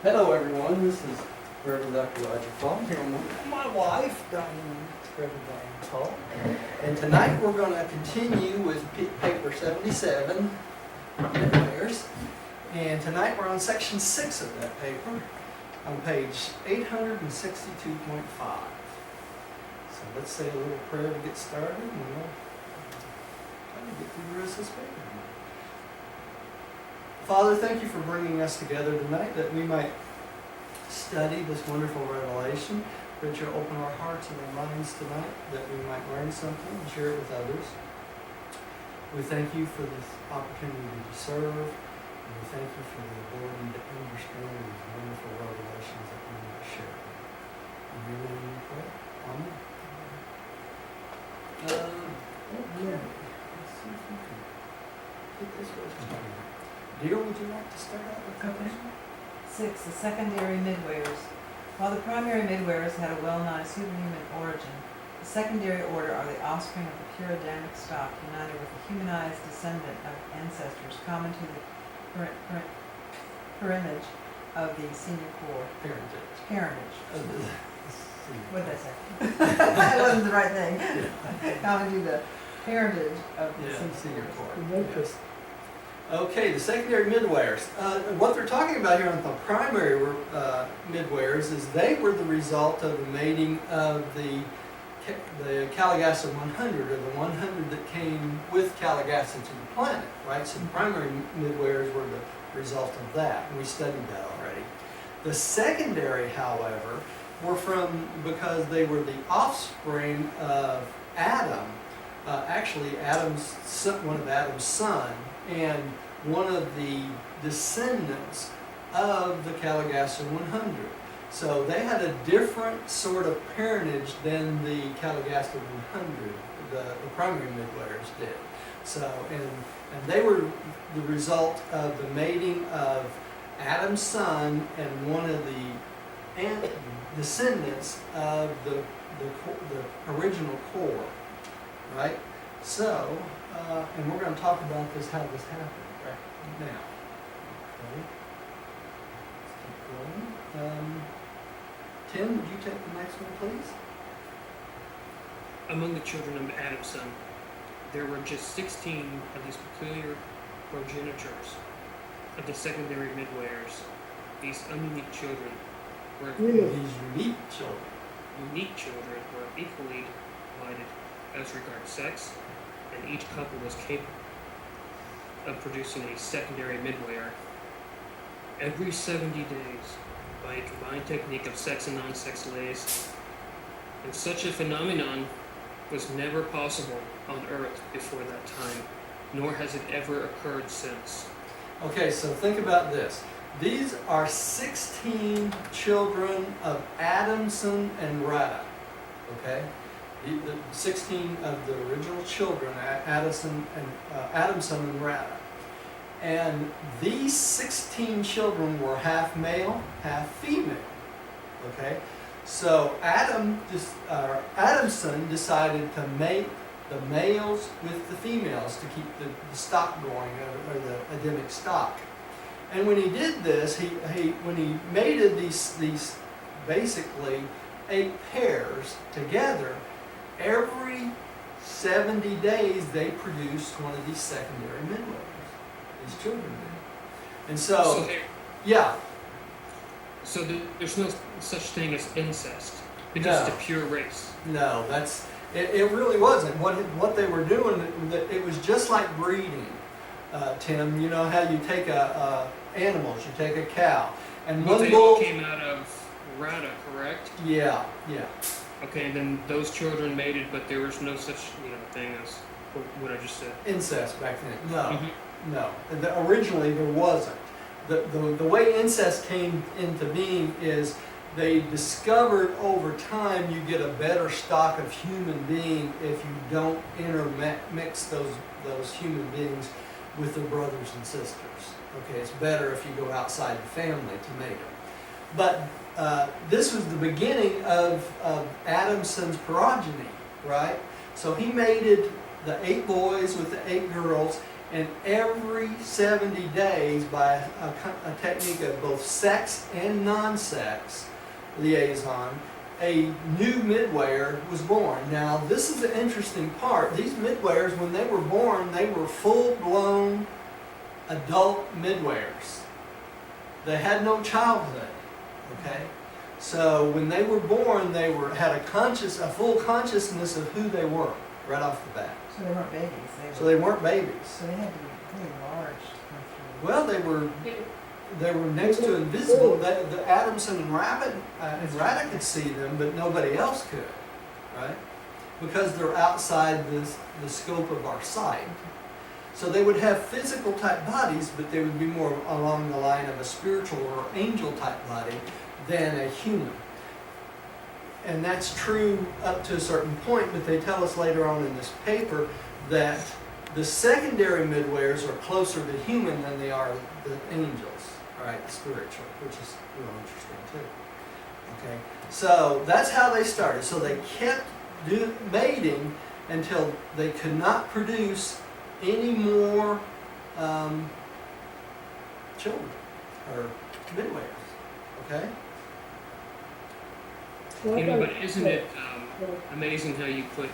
Hello everyone, this is Reverend Dr. Roger Paul here with my wife, Reverend Diane Paul. And tonight we're going to continue with paper 77, Midwayers. And tonight we're on section 6 of that paper, on page 862.5. So let's say a little prayer to get started, and we'll try to get through the rest of this paper. Father, thank you for bringing us together tonight that we might study this wonderful revelation. That you open our hearts and our minds tonight, that we might learn something and share it with others. We thank you for this opportunity to serve, and we thank you for the ability to understand these wonderful revelations that we might share. In your name we pray. Amen. Okay. Let's see if we can get this first one. Dear, would you like to start out with that? Okay. 6. The secondary midwayers. While the primary midwayers had a well-nigh superhuman origin, the secondary order are the offspring of the pure Adamic stock, united with a humanized descendant of ancestors common to the parentage of the senior core. Parentage. What did I say? That wasn't the right thing. Common to the parentage of the senior core. Yes. Okay, the secondary midwayers. What they're talking about here on the primary midwayers is they were the result of the mating of the Calligasson 100, or the 100 that came with Calligasson to the planet, right? So the primary midwayers were the result of that, and we studied that already. The secondary, however, were because they were the offspring of Adam, actually one of Adam's son, and one of the descendants of the Calligasson 100. So they had a different sort of parentage than the Calligasson 100, the primary midwayers did. So, and they were the result of the mating of Adam's son and one of the descendants of the original core, right? So, and we're going to talk about this, how this happened right now. Okay. Let's keep going. Tim, would you take the next one, please? Among the children of Adam's son, there were just 16 of these peculiar progenitors of the secondary midwayers. These ununique children were These unique children were equally divided as regards sex, and each couple was capable of producing a secondary midwayer every 70 days by a combined technique of sex and non-sex lays. And such a phenomenon was never possible on Earth before that time, nor has it ever occurred since. Okay, so think about this. These are 16 children of Adamson and Rada, okay? The 16 of the original children, Adamson and Rada. And these 16 children were half male, half female, okay? So Adamson decided to mate the males with the females to keep the stock going, or the Adamic stock. And when he did this, when he mated these basically 8 pairs together, every 70 days they produced one of these secondary midwayers. These children did. And so yeah. So there's no such thing as incest, because it's a pure race. No, it really wasn't. What they were doing, it was just like breeding, Tim. You know how you take animals, you take a cow, and But one they bull all came out of Rada, correct? Yeah. Okay, and then those children mated, but there was no such thing as what I just said. Incest back then. No. Mm-hmm. No, originally there wasn't. The way incest came into being is they discovered over time you get a better stock of human being if you don't intermix those human beings with their brothers and sisters. Okay, it's better if you go outside the family to mate them. But this was the beginning of Adamson's progeny, right? So he mated the 8 boys with the 8 girls, And every 70 days, by a technique of both sex and non-sex liaison, a new midwayer was born. Now, this is the interesting part. These midwayers, when they were born, they were full-blown adult midwayers. They had no childhood, okay? So when they were born, they had a full consciousness of who they were right off the bat. So they weren't babies. So they weren't babies. So they had to be pretty large to come through. Well, they were next to invisible. The Adamson and Rada could see them, but nobody else could, right? Because they're outside the scope of our sight. So they would have physical type bodies, but they would be more along the line of a spiritual or angel type body than a human. And that's true up to a certain point, but they tell us later on in this paper that the secondary midwayers are closer to human than they are the angels, right, the spiritual, which is real interesting too. Okay, so that's how they started. So they kept mating until they could not produce any more children or midwayers. Okay. But isn't it amazing how you put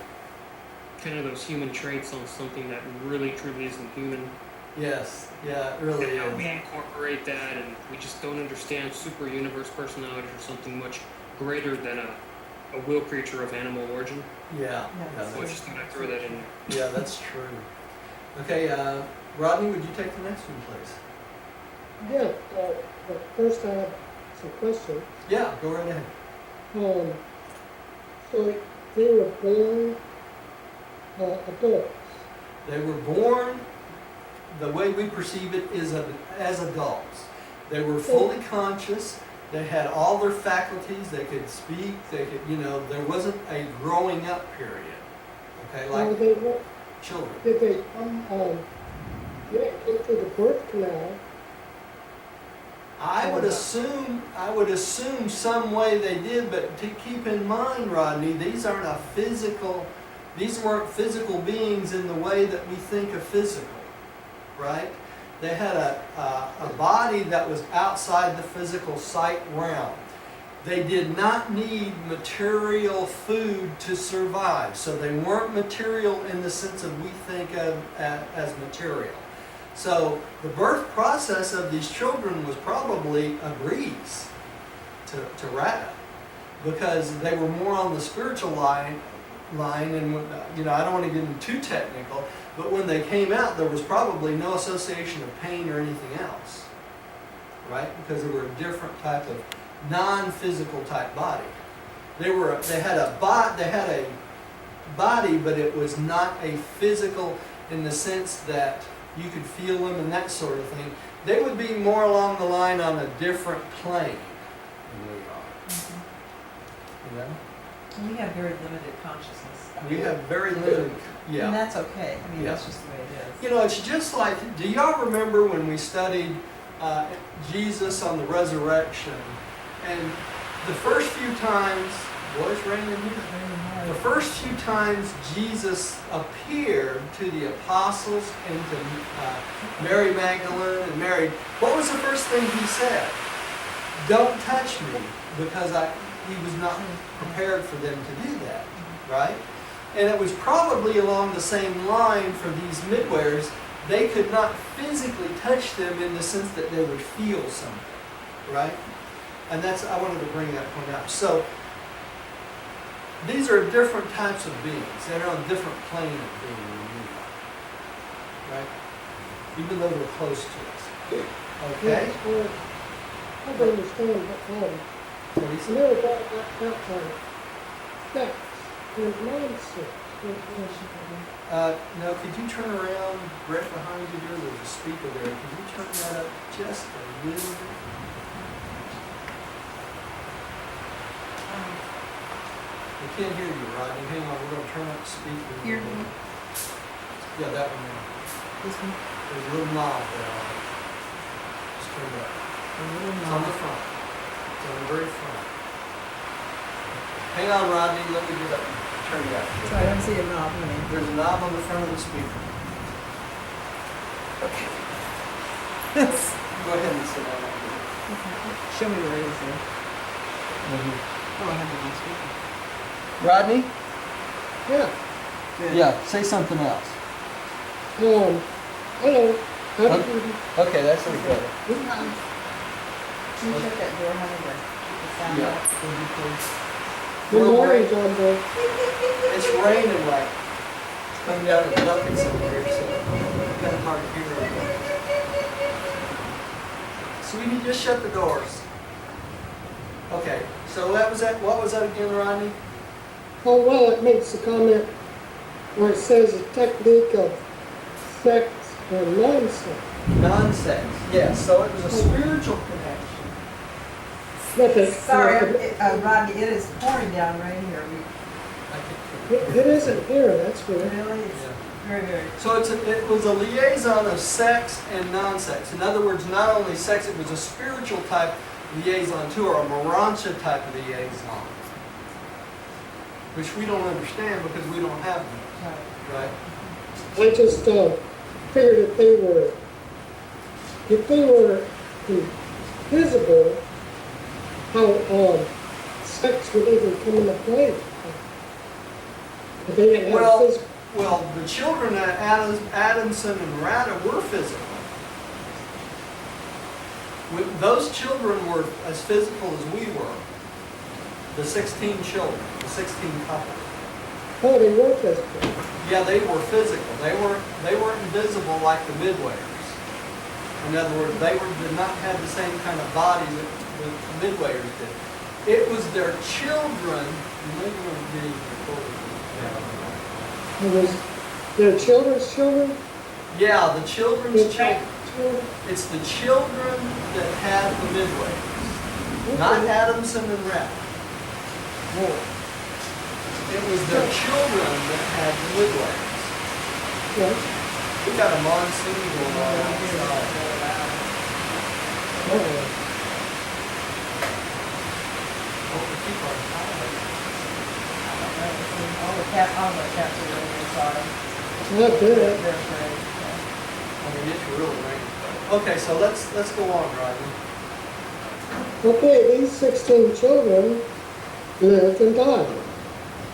kind of those human traits on something that really truly isn't human? Yes, yeah, it really And how is. we incorporate that, and we just don't understand super universe personality or something much greater than a will creature of animal origin. Yeah, Yeah, So I just thought I'd throw that in there. yeah, that's true. Okay, Rodney, would you take the next one, please? Yeah, but first I have some questions. Yeah, go right ahead. So they were born adults. They were born, the way we perceive it is as adults. They were fully conscious. They had all their faculties. They could speak. They could, there wasn't a growing up period. Okay, like They were, children. did they come into the birth canal? I would assume some way they did, but to keep in mind, Rodney, these weren't physical beings in the way that we think of physical, right? They had a body that was outside the physical sight realm. They did not need material food to survive, so they weren't material in the sense of we think of as material. So the birth process of these children was probably a breeze to Rada, because they were more on the spiritual line, and I don't want to get into too technical, but when they came out, there was probably no association of pain or anything else, right? Because they were a different type of non-physical type body. They had a body, but it was not a physical in the sense that you could feel them and that sort of thing. They would be more along the line on a different plane than we are. You know? And we have very limited consciousness. We have very limited, yeah. And that's okay. I mean, Yeah. that's just the way it is. It's just like, do y'all remember when we studied Jesus on the resurrection? And the first few times, boys, raining here. The first few times Jesus appeared to the apostles and to Mary Magdalene and Mary, what was the first thing he said? Don't touch me, because he was not prepared for them to do that, right? And it was probably along the same line for these midwayers. They could not physically touch them in the sense that they would feel something, right? And I wanted to bring that point up. So these are different types of beings. They're on a different plane of being than we are, right? Even though they're close to us. Okay? Yes, I don't understand What do you say? know about sex and non-sex. Now, could you turn around right behind you there? There's a speaker there. Could you turn that up just a little bit? We can't hear you, Rodney. Hang on, we're going to turn up the speaker. Hear me? Yeah, that one there. This one, There's a little knob there on it. Just turn it up. a little It's on the knob. front. It's on the very front. Hang on, Rodney. Let me get up. Turn it up. So I don't see a knob, honey. There's a knob on the front of the speaker. Go ahead and sit down. Show me where it is there. Oh, I have it last week. Rodney? Yeah, Good. Yeah, say something else. hello, how Huh? do you, Okay, that's pretty good. Can you shut that door, honey, to keep the sound Yeah. out? Would you please? good We're morning, rain- John Boy. It's raining like, coming down the buckets over here, so kind of hard to hear everything. Sweetie, just shut the doors. Okay, so that was that, what was that again, Rodney? Oh, well, it makes a comment where it says a technique of sex and non-sex. Non-sex, yes, so it was a spiritual connection. Nothing. Sorry, Rodney, it is pouring down rain here. It isn't here, that's We weird. really, it's very, very. So it was a liaison of sex and non-sex. In other words, not only sex, it was a spiritual type liaison too, or a morancha type of liaison. Which we don't understand because we don't have them, Right. right? I just figured if they were invisible, how sex would even come into play. If they didn't have Well, physical. Well, the children at Adamson and Rada were physical. Those children were as physical as we were. The 16 children, the 16 couples. Oh, they were physical. Yeah, they were physical. They weren't invisible like the Midwayers. In other words, did not have the same kind of body that the Midwayers did. It was their children. Maybe I'm getting recorded. It was their children's children. Yeah, the children's Their children. children. It's the children that had the Midwayers, not Okay. Adamson and Rapp. No. It was their children that had the Midwayers. Yes. We got a monsoon going on outside. Oh, Hope we keep our time. All the cats are really inside. not They're bad. afraid. I mean, it's really raining. Okay, so let's go on, Rodney. Okay, these 16 children lived and died,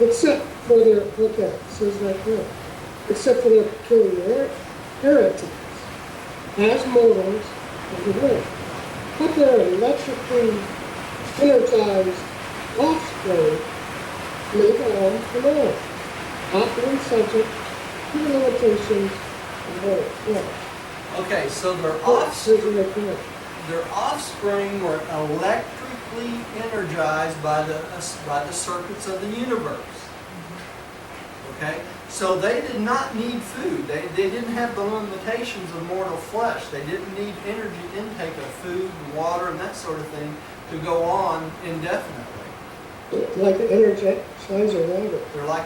except for their, look at it, it says right here, except for their peculiarities as mortals of the world. But their electrically energized offspring live on tomorrow, not being subject to the limitations of mortal flesh. Okay, so Oh, says it right there. their offspring were electrically energized by the circuits of the universe. Okay, so they did not need food. They didn't have the limitations of mortal flesh. They didn't need energy intake of food and water and that sort of thing to go on indefinitely. Like the energizer water. They're like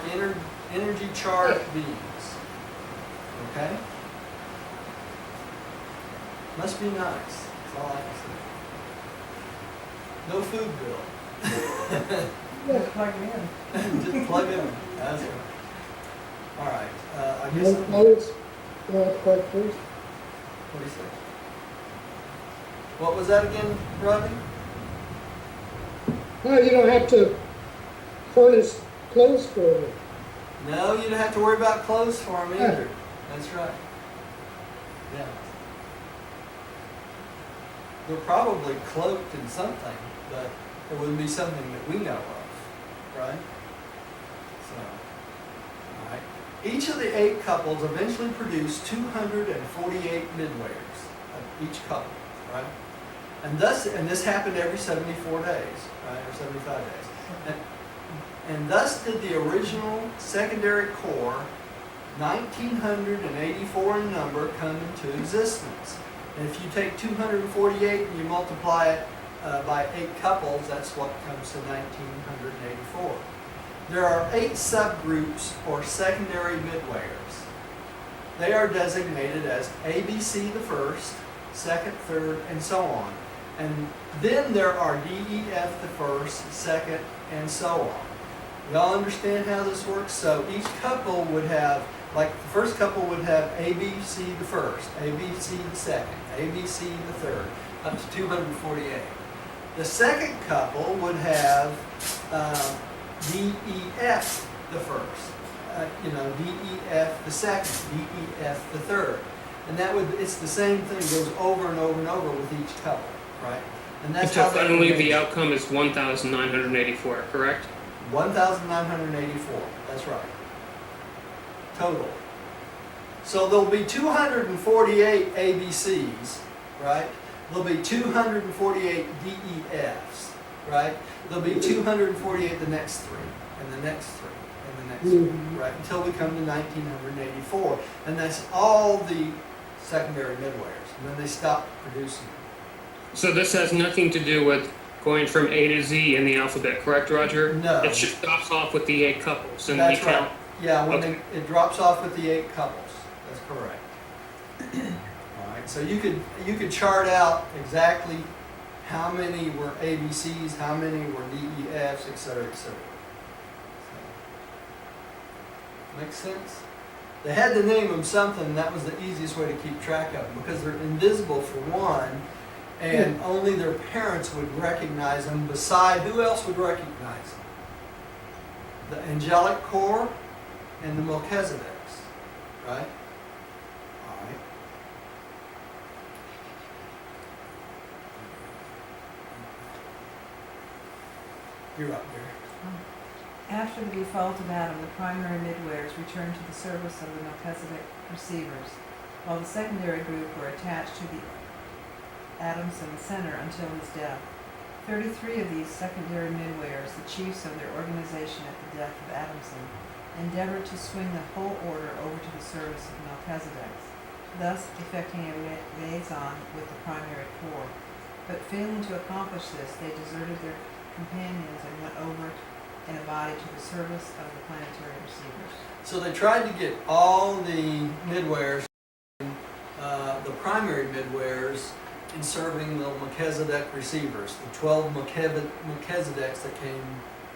energy charged beings. Okay? Must be nice. That's all I can say. No food bill. Just plug it in. Just plug it in. That's right. All right. I guess. No What clothes, not quite first. do you say? What was that again, Rodney? No, you don't have to furnish clothes for them. No, you don't have to worry about clothes for them Yeah. either. That's right. Yeah. They're probably cloaked in something, but it wouldn't be something that we know of, right? So, all right. Each of the 8 couples eventually produced 248 midwayers of each couple, right? And this happened every 74 days, right, or 75 days. And thus did the original secondary core, 1,984 in number, come into existence. And if you take 248 and you multiply it by 8 couples, that's what comes to 1,984. There are 8 subgroups or secondary midwayers. They are designated as ABC the first, second, third, and so on. And then there are DEF the first, second, and so on. Y'all understand how this works? So each couple would have like the first couple would have A, B, C the first, A, B, C the second, A, B, C the third, up to 248. The second couple would have D, E, F the first, D, E, F the second, D, E, F the third. And it's the same thing, goes over and over and over with each couple, right? And that's Until how they finally make the outcome is 1,984, correct? 1,984, that's right. Total. So there'll be 248 ABCs, right? There'll be 248 DEFs, right? There'll be 248 the next three, and the next three, and the next three, right? Until we come to 1984. And that's all the secondary midwayers. And then they stop producing them. So this has nothing to do with going from A to Z in the alphabet, correct, Roger? No. It just stops off with the 8 couples, and That's we count. right. Yeah, when Okay. it drops off with the 8 couples. That's correct. All right, so you could chart out exactly how many were ABCs, how many were DEFs, et cetera, et cetera. So, makes sense? They had to name them something, and that was the easiest way to keep track of them, because they're invisible for one, and only their parents would recognize them. Beside, who else would recognize them? The angelic core and the Melchizedeks, right? All right. You're up there. After the default of Adam, the primary midwayers returned to the service of the Melchizedek receivers, while the secondary group were attached to the Adamson Center until his death. 33 of these secondary midwayers, the chiefs of their organization at the death of Adamson, endeavored to swing the whole order over to the service of Melchizedek's, thus effecting a liaison with the primary core. But failing to accomplish this, they deserted their companions and went over in a body to the service of the planetary receivers. So they tried to get all the midwayers, the primary midwayers, in serving the Melchizedek receivers, the 12 Melchizedeks that came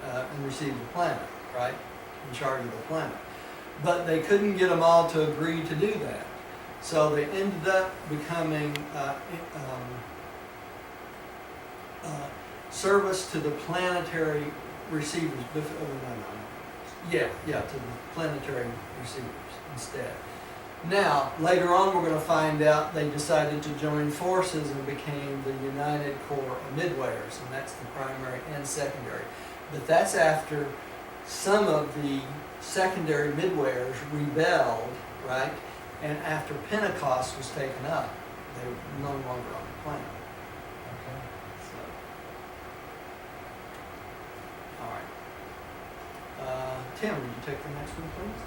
and received the planet, right? In charge of the planet. But they couldn't get them all to agree to do that. So they ended up becoming service to the planetary receivers. To the planetary receivers instead. Now, later on, we're going to find out they decided to join forces and became the United Corps of Midwayers, and that's the primary and secondary. But that's after some of the secondary midwayers rebelled, right? And after Pentecost was taken up, they were no longer on the planet. Okay? So, all right. Tim, would you take the next one, please?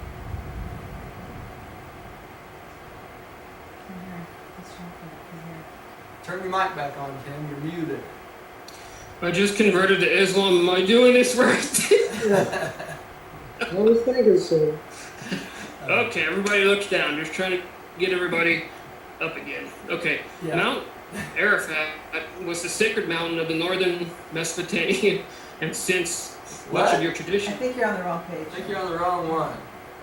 Turn your mic back on, Tim. You're muted. I just converted to Islam. Am I doing this right? I was thinking so. Okay, everybody looks down. Just trying to get everybody up again. Okay, Yeah. Mount Arafat was the sacred mountain of the northern Mesopotamia, and since much of your I tradition. think you're on the wrong I page. think you're on the wrong one.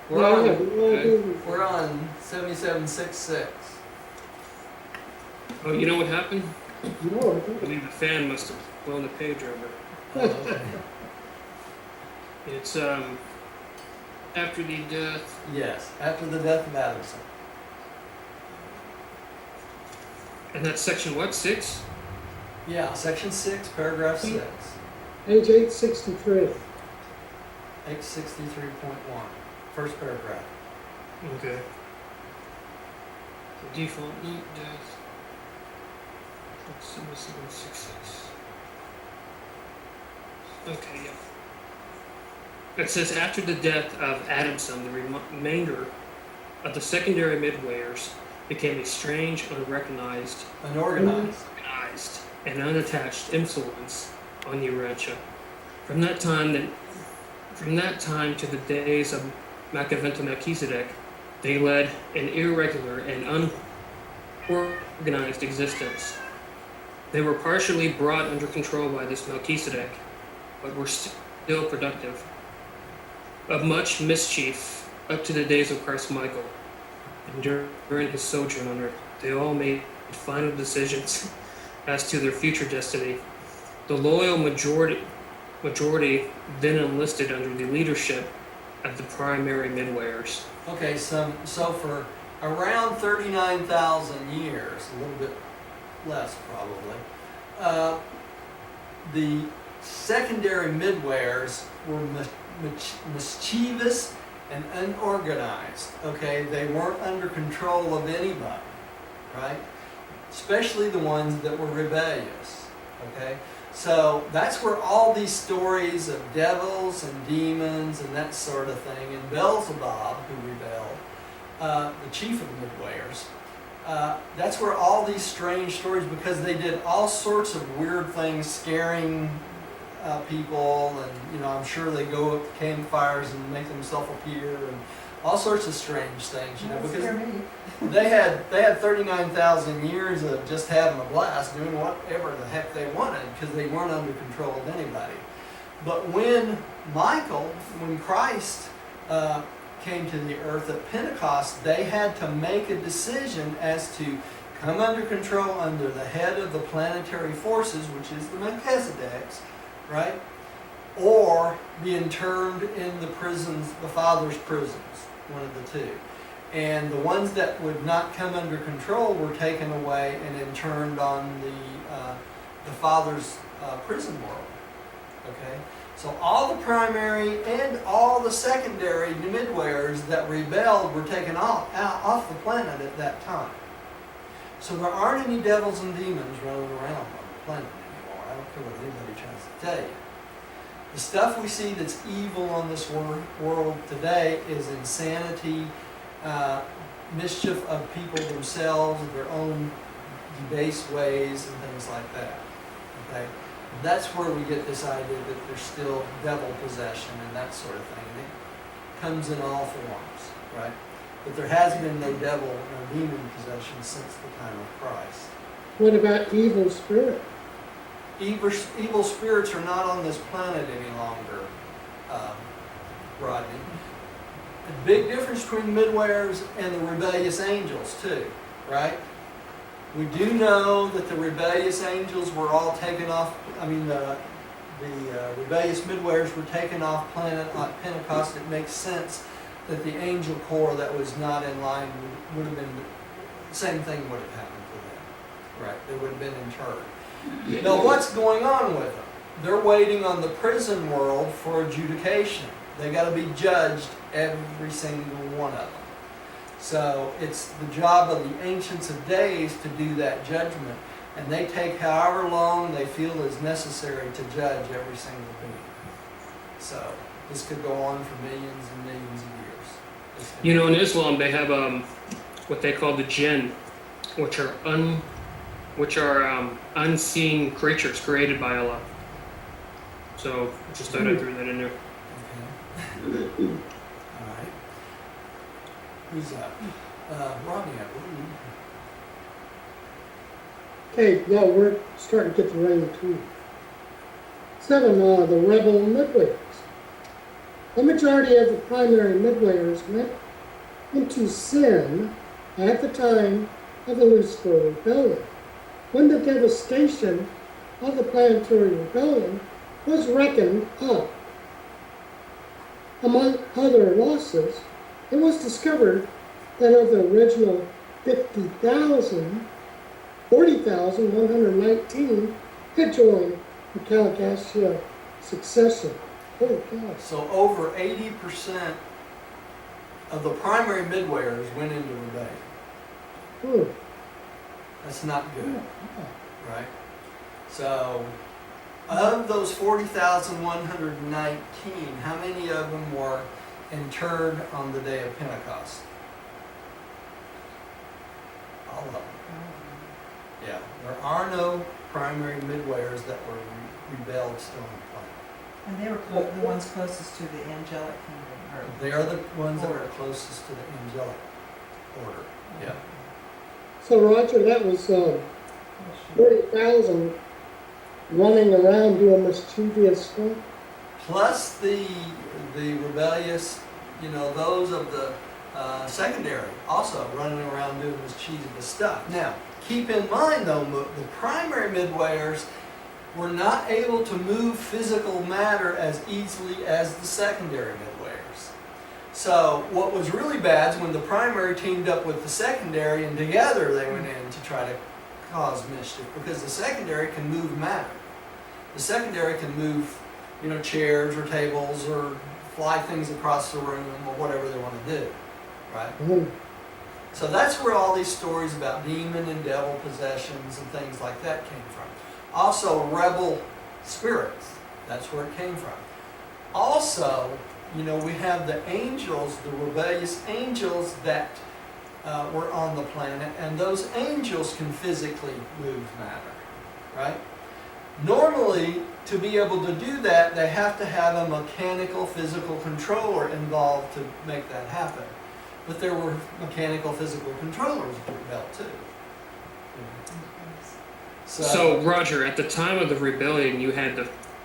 We're on 7766. Oh, you know what happened? No, I I think believe the fan must have blown the page over. Oh, okay. It's after the death. Yes, after the death of Adamson. And that's section what? 6? Yeah, section 6, paragraph 6, page 863. 863.1, first paragraph. Okay. The default note death. That's 7766. Okay, yeah. It says after the death of Adamson, the remainder of the secondary midwayers became a strange, unrecognized, Unorganized. organized, and unattached influence on Urantia. From that time to the days of Macaventa Melchizedek, they led an irregular and unorganized existence. They were partially brought under control by this Melchizedek, but were still productive. Of much mischief up to the days of Christ Michael. And during his sojourn on earth, they all made final decisions as to their future destiny. The loyal majority then enlisted under the leadership of the primary midwayers. Okay, so for around 39,000 years, a little bit less probably, the secondary midwayers were mischievous and unorganized. Okay, they weren't under control of anybody, right? Especially the ones that were rebellious. Okay, so that's where all these stories of devils and demons and that sort of thing, and Beelzebub, who rebelled, the chief of the midwayers, that's where all these strange stories, because they did all sorts of weird things, scaring people, and I'm sure they go up to campfires and make themselves appear, and all sorts of strange things, Don't because scare me. they had 39,000 years of just having a blast, doing whatever the heck they wanted, because they weren't under control of anybody. But when Christ came to the earth at Pentecost, they had to make a decision as to come under control under the head of the planetary forces, which is the Melchizedeks, right? Or be interned in the prisons, the Father's prisons, one of the two. And the ones that would not come under control were taken away and interned on the Father's prison world. Okay? So all the primary and all the secondary midwayers that rebelled were taken off the planet at that time. So there aren't any devils and demons running around on the planet anymore. I don't care what anybody tries to tell you. The stuff we see that's evil on this world today is insanity, mischief of people themselves, their own debased ways, and things like that. Okay? That's where we get this idea that there's still devil possession and that sort of thing. It comes in all forms, right? But there has been no devil or demon possession since the time of Christ. What about evil spirit? Evil spirits are not on this planet any longer, Rodney. A big difference between the midwayers and the rebellious angels too, right? We do know that the rebellious angels were all taken off. The rebellious midwayers were taken off planet on Pentecost. It makes sense that the angel corps that was not in line would have been, the same thing would have happened to them, right? They would have been interred. Now what's going on with them? They're waiting on the prison world for adjudication. They got to be judged, every single one of them. So it's the job of the Ancients of Days to do that judgment, and they take however long they feel is necessary to judge every single being. So this could go on for millions and millions of years. In Islam they have what they call the jinn, which are unseen creatures created by Allah. So just thought I'd throw that in there. Okay. All right. Who's up? Rodney, I believe. Okay, yeah, we're starting to get the rain too. 7, the rebel midwayers. The majority of the primary midwayers went into sin at the time of the Lucifer rebellion, when the devastation of the planetary rebellion was reckoned up. Among other losses, it was discovered that of the original 40,119 had joined the Caligastia succession. Holy cow. So over 80% of the primary midwayers went into rebellion. That's not good, right? So of those 40,119, how many of them were interred on the day of Pentecost? All of them. Yeah, there are no primary midwayers that were rebelled still on the planet. And they were the ones closest to the angelic kingdom. They are the ones that are closest to the angelic order. Yeah. So Roger, that was 40,000 running around doing mischievous stuff. Plus the rebellious those of the secondary also running around doing mischievous stuff. Now, keep in mind though, the primary midwayers were not able to move physical matter as easily as the secondary midwayers. So what was really bad is when the primary teamed up with the secondary and together they went in to try to cause mischief, because the secondary can move matter. The secondary can move, chairs or tables or fly things across the room or whatever they want to do, right? Mhm. So that's where all these stories about demon and devil possessions and things like that came from. Also, rebel spirits, that's where it came from. Also, we have the angels, the rebellious angels that were on the planet, and those angels can physically move matter, right? Normally, to be able to do that, they have to have a mechanical physical controller involved to make that happen. But there were mechanical physical controllers built too. So, Roger, at the time of the rebellion, you had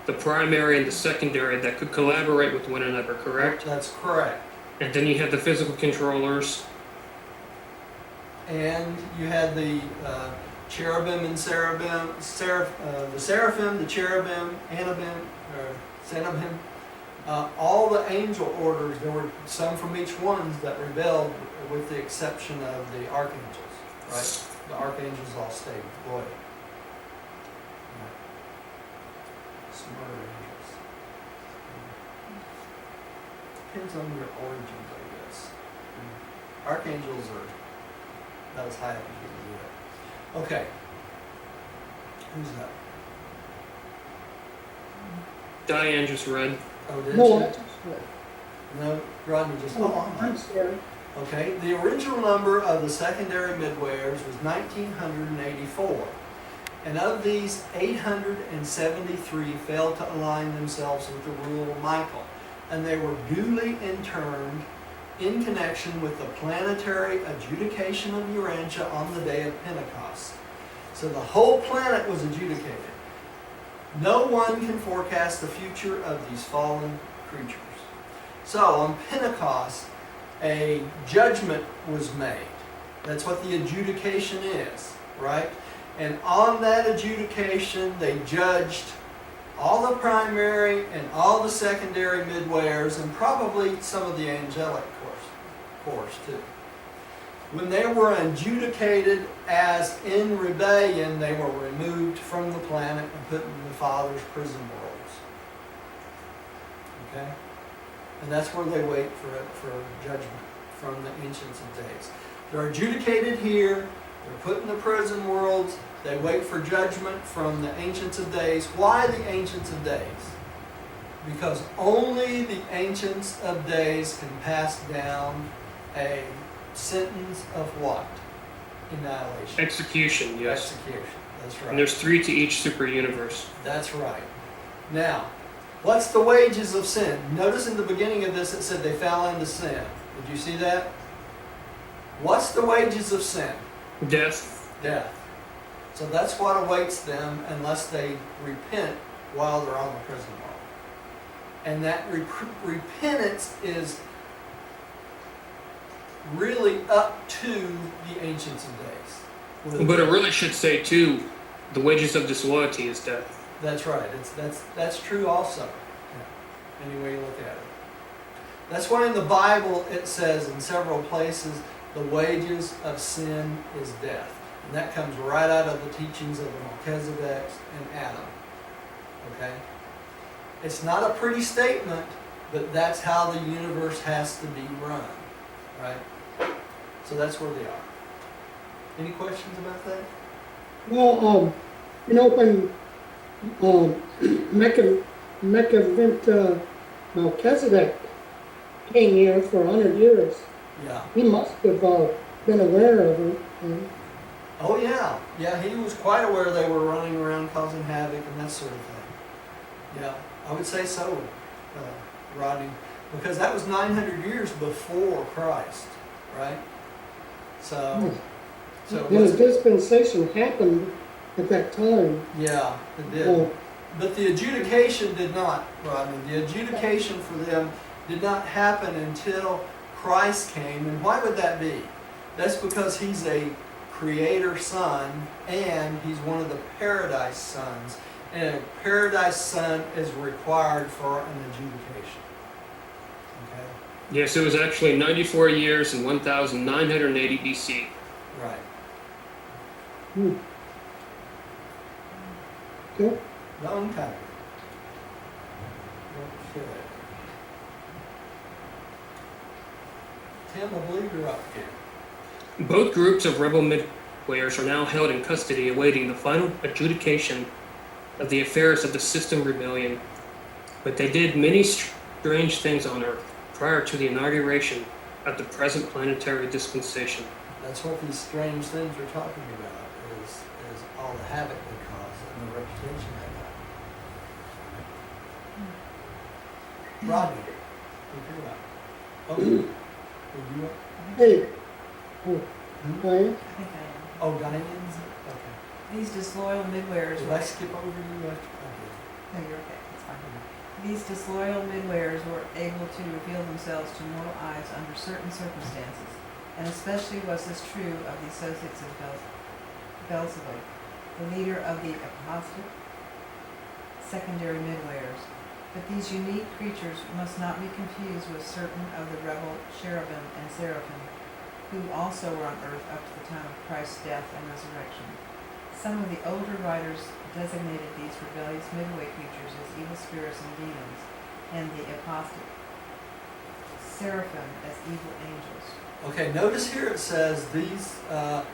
the primary and the secondary that could collaborate with one another, correct? That's correct. And then you had the physical controllers. And you had the cherubim and seraphim, the seraphim, the cherubim, anabim, or cenobim, all the angel orders. There were some from each one that rebelled, with the exception of the archangels. Right? The archangels all stayed loyal. Smarter angels. Depends on your origins, I guess. Archangels are not as high up as you can get. Okay. Who's that? Diane just read. Oh, did No, she? I just read. No, Rodney just. Oh, I'm sorry. Okay. The original number of the secondary midwayers was 1,984. And of these, 873 failed to align themselves with the rule of Michael. And they were duly interned in connection with the planetary adjudication of Urantia on the day of Pentecost. So the whole planet was adjudicated. No one can forecast the future of these fallen creatures. So on Pentecost, a judgment was made. That's what the adjudication is, right? And on that adjudication, they judged all the primary and all the secondary midwayers, and probably some of the angelic course too. When they were adjudicated as in rebellion, they were removed from the planet and put in the Father's prison worlds. Okay? And that's where they wait for judgment from the Ancients of Days. They're adjudicated here, they're put in the prison worlds, they wait for judgment from the Ancients of Days. Why the Ancients of Days? Because only the Ancients of Days can pass down a sentence of what? Annihilation. Execution, yes. Execution, that's right. And there's 3 to each super universe. That's right. Now, what's the wages of sin? Notice in the beginning of this it said they fell into sin. Did you see that? What's the wages of sin? Death. Death. So that's what awaits them unless they repent while they're on the prison wall. And that repentance is really up to the Ancients of Days. But it really should say, too, the wages of disloyalty is death. That's right. That's true also. Yeah. Any way you look at it. That's why in the Bible it says in several places the wages of sin is death. And that comes right out of the teachings of the Melchizedek and Adam. Okay? It's not a pretty statement, but that's how the universe has to be run. Right? So that's where they are. Any questions about that? Well, when Melchizedek came here for 100 years, Yeah. he must have been aware of it. Oh yeah. Yeah, he was quite aware they were running around causing havoc and that sort of thing. Yeah, I would say so, Rodney. Because that was 900 years before Christ, right? So His dispensation happened at that time. yeah, it did. Oh, But the adjudication did not, Rodney. The adjudication for them did not happen until Christ came. And why would that be? That's because he's a creator son and he's one of the paradise sons. And a paradise son is required for an adjudication. Okay? Yes, it was actually 94 years and 1980 BC. Right. Hmm. Okay. Long time. Okay. Tim, I believe you're up here. Both groups of rebel midwayers are now held in custody awaiting the final adjudication of the affairs of the System Rebellion. But they did many strange things on Earth prior to the inauguration of the present planetary dispensation. That's what these strange things we're talking about is all the havoc they cause and the reputation they got. Rodney, what do you got? Oh, you up? Hey. Oh, Diane? I think I am. Oh, Diane's? Okay. These disloyal midwayers Did were, I skip over you after? no, you're okay, it's fine. These disloyal midwayers were able to reveal themselves to mortal eyes under certain circumstances, and especially was this true of the associates of Beelzebub, the leader of the apostate secondary midwayers. But these unique creatures must not be confused with certain of the rebel cherubim and seraphim, who also were on earth up to the time of Christ's death and resurrection. Some of the older writers designated these rebellious midway creatures as evil spirits and demons, and the apostate seraphim as evil angels. Okay, notice here it says these, the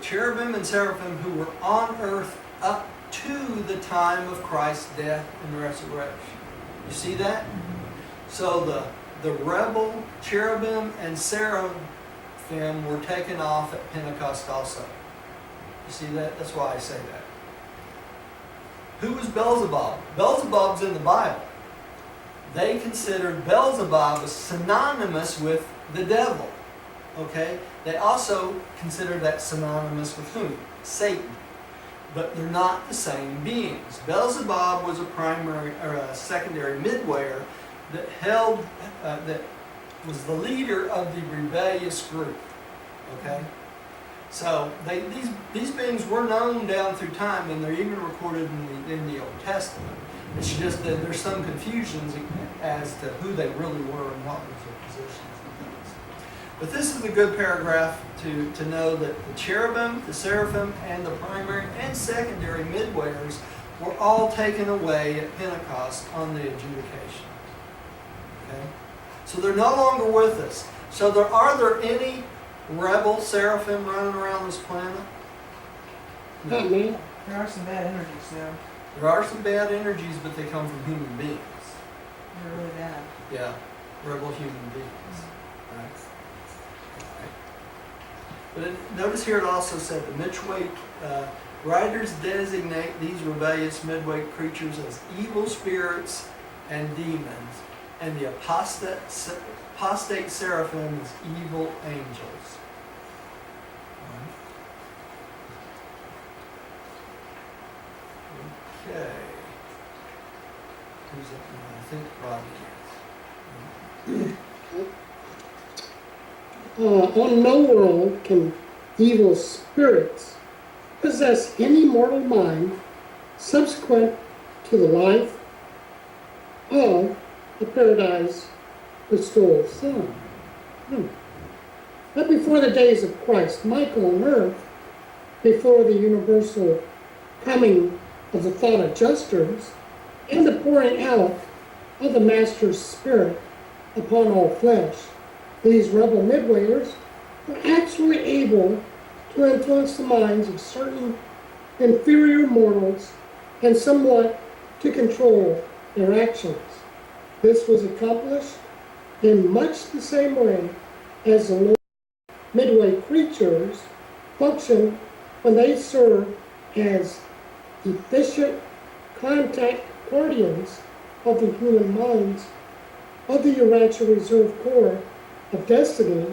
cherubim and seraphim who were on earth up to the time of Christ's death and resurrection. You see that? So the rebel cherubim and seraphim were taken off at Pentecost also. You see that? That's why I say that. Who was Beelzebub? Beelzebub's in the Bible. They considered Beelzebub as synonymous with the devil. Okay? They also considered that synonymous with whom? Satan. But they're not the same beings. Beelzebub was a primary or a secondary midwayer that held that was the leader of the rebellious group. Okay? So these beings were known down through time, and they're even recorded in the Old Testament. It's just that there's some confusions as to who they really were and what was their positions and things. But this is a good paragraph to know that the cherubim, the seraphim, and the primary and secondary midwayers were all taken away at Pentecost on the adjudication. Okay? So they're no longer with us. So are there any rebel seraphim running around this planet? Not me. There are some bad energies, though. There are some bad energies, but they come from human beings. They're really bad. Yeah, rebel human beings. Right? But notice here it also said the Midway writers designate these rebellious midway creatures as evil spirits and demons, and the apostate seraphim as evil angels. Okay. Who's up now? I think Rodney is. On no world can evil spirits possess any mortal mind subsequent to the life of the paradise bestowed Son. But before the days of Christ Michael on earth, before the universal coming of the thought adjusters and the pouring out of the Master's Spirit upon all flesh, these rebel midwayers were actually able to influence the minds of certain inferior mortals and somewhat to control their actions. This was accomplished in much the same way as the low midway creatures function when they serve as efficient contact guardians of the human minds of the Urantia Reserve Corps of Destiny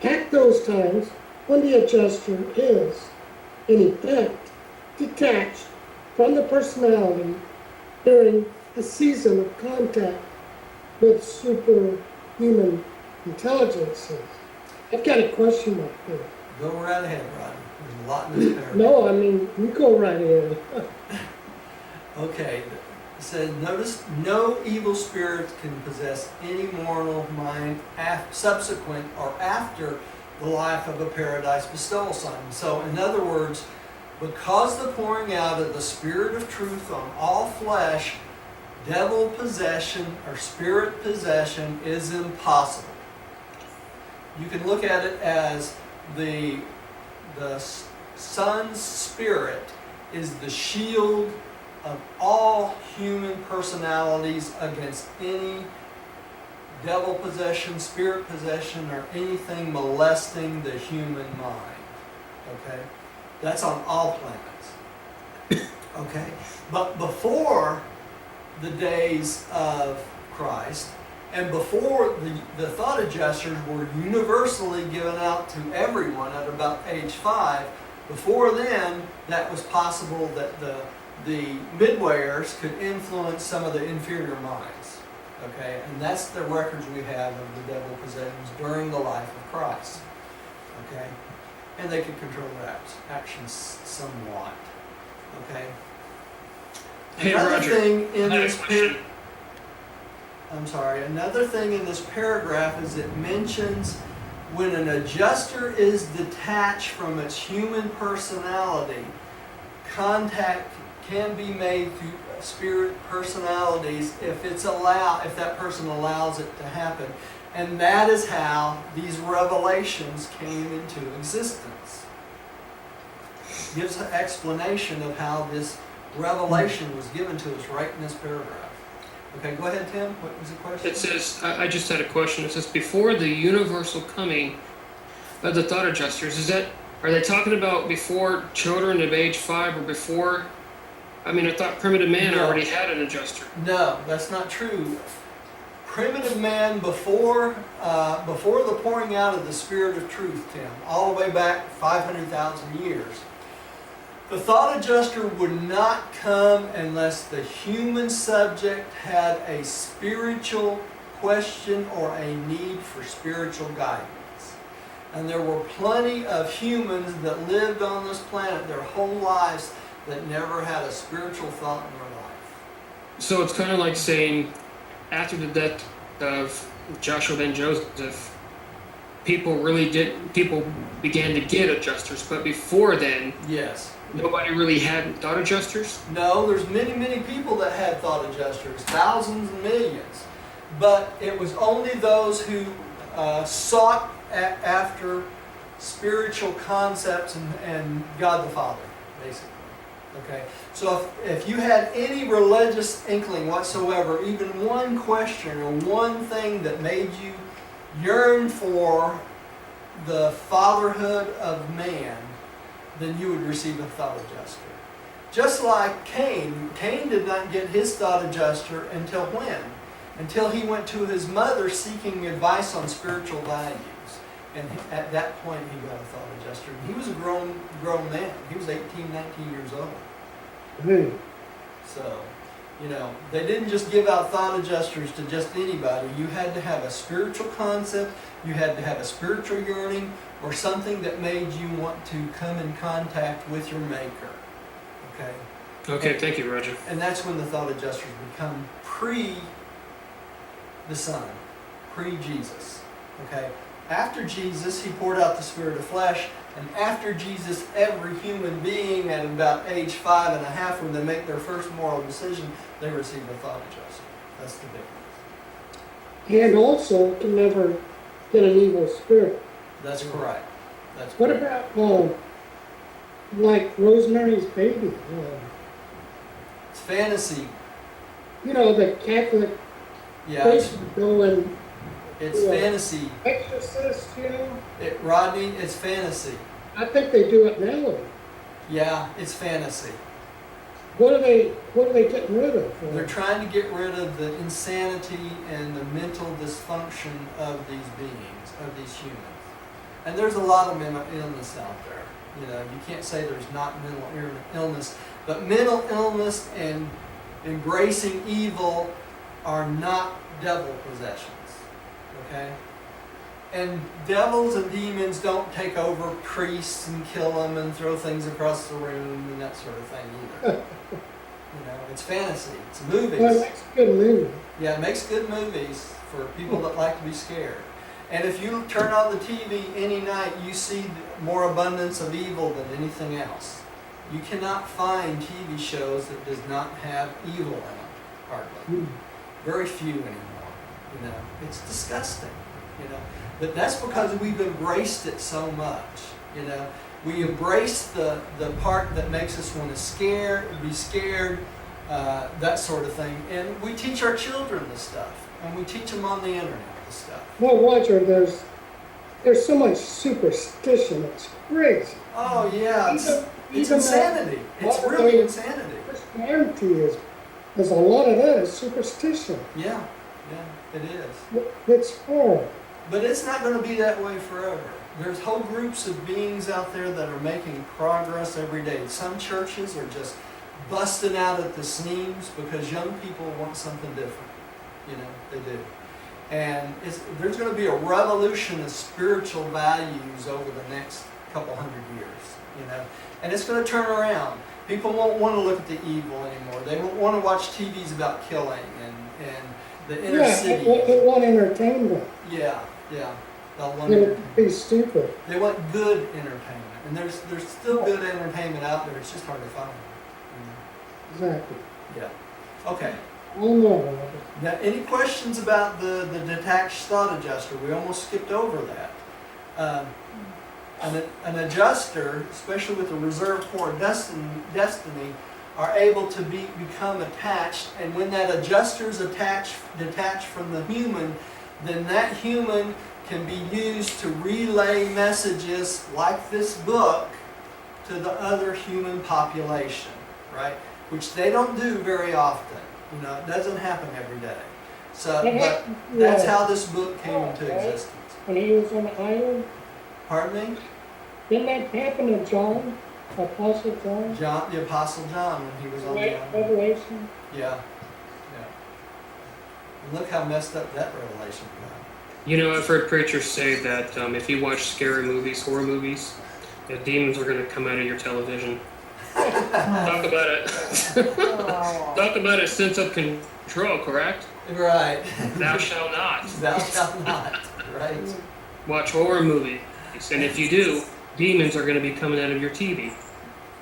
at those times when the adjuster is, in effect, detached from the personality during a season of contact with superhuman intelligences. I've got a question mark here. Go right ahead, Rodney. There's a lot in this paragraph. No, I mean, you go right ahead. Okay, it says, notice, no evil spirit can possess any mortal mind subsequent or after the life of a paradise bestowal sign. So, in other words, because the pouring out of the Spirit of truth on all flesh, devil possession or spirit possession is impossible. You can look at it as the Son's Spirit is the shield of all human personalities against any devil possession, spirit possession, or anything molesting the human mind. Okay? That's on all planets. Okay? But before the days of Christ, and before the thought adjusters were universally given out to everyone at about age 5, before then, that was possible that the Midwayers could influence some of the inferior minds. Okay? And that's the records we have of the devil possessions during the life of Christ. Okay? And they could control their actions somewhat. Okay? Hey, Another Roger, thing in I have a this question. Another thing in this paragraph is it mentions when an adjuster is detached from its human personality, contact can be made through spirit personalities if that person allows it to happen. And that is how these revelations came into existence. Gives an explanation of how this revelation was given to us right in this paragraph. Okay, go ahead, Tim. What was the question? It says, I just had a question. It says, before the universal coming of the thought adjusters, are they talking about before children of age 5 or before? I mean, I thought primitive man No. already had an adjuster. No, that's not true. Primitive man before the pouring out of the Spirit of truth, Tim, all the way back 500,000 years, the thought adjuster would not come unless the human subject had a spiritual question or a need for spiritual guidance. And there were plenty of humans that lived on this planet their whole lives that never had a spiritual thought in their life. So it's kind of like saying, after the death of Joshua ben Joseph, people began to get adjusters, but before then, Yes. nobody really had thought adjusters? No, there's many, many people that had thought adjusters, thousands and millions. But it was only those who sought after spiritual concepts and God the Father, basically. Okay? So if you had any religious inkling whatsoever, even one question or one thing that made you yearn for the fatherhood of man, then you would receive a thought adjuster. Just like Cain. Cain did not get his thought adjuster until when? Until he went to his mother seeking advice on spiritual values. And at that point he got a thought adjuster. And he was a grown man. He was 18, 19 years old. Hey, So, they didn't just give out thought adjusters to just anybody. You had to have a spiritual concept, you had to have a spiritual yearning, or something that made you want to come in contact with your Maker. Okay? Okay, thank you, Roger. And that's when the thought adjusters become pre the Son, pre-Jesus. Okay? After Jesus, he poured out the Spirit of flesh, and after Jesus, every human being at about age 5.5, when they make their first moral decision, they receive a thought adjuster. That's the difference. and also can never get an evil spirit. That's correct. That's What correct. about, like Rosemary's Baby? It's fantasy. The Catholic Yeah, priest would go and it's Yeah. fantasy. exorcist, Rodney, it's fantasy. I think they do it now. Yeah, it's fantasy. What are they getting rid of? They're trying to get rid of the insanity and the mental dysfunction of these beings, of these humans. And there's a lot of mental illness out there. You can't say there's not mental illness, but mental illness and embracing evil are not devil possessions. Okay? And devils and demons don't take over priests and kill them and throw things across the room and that sort of thing either. It's fantasy. It's movies. Well, that's a good movie. Yeah, it makes good movies for people that like to be scared. And if you turn on the TV any night, you see more abundance of evil than anything else. You cannot find TV shows that does not have evil in them, hardly. Very few anymore. It's disgusting. But that's because we've embraced it so much. We embrace the part that makes us want to be scared, that sort of thing. And we teach our children this stuff, and we teach them on the internet this stuff. Well, Roger, there's so much superstition. It's crazy. Oh yeah, it's Even insanity. It's modern really day insanity. Christianity is a lot of that is superstition. Yeah, it is. It's horrible. But it's not going to be that way forever. There's whole groups of beings out there that are making progress every day. Some churches are just busting out at the seams because young people want something different. They do. And there's going to be a revolution of spiritual values over the next couple hundred years. And it's going to turn around. People won't want to look at the evil anymore. They won't want to watch TVs about killing and the inner city. They want entertainment. Yeah. They'll want It'll be stupid. They want good entertainment, and there's still good entertainment out there. It's just hard to find. Exactly. Yeah. Okay. I know, Robert. Now, any questions about the detached thought adjuster? We almost skipped over that. An adjuster, especially with a reserved core destiny, are able to become attached, and when that adjuster is detached from the human, then that human can be used to relay messages like this book to the other human population, right? Which they don't do very often. It doesn't happen every day. So, but that's how this book came into existence. When he was on the island, Pardon me? didn't that happen to John, Apostle John? The Apostle John, when he was on the island. Revelation? Yeah. And look how messed up that revelation got. I've heard preachers say that if you watch scary movies, horror movies, that demons are going to come out of your television. Talk about it. Talk about a sense of control, correct? Right. Thou shalt not. Thou shalt not. Right. Watch horror movies, and if you do, demons are going to be coming out of your TV.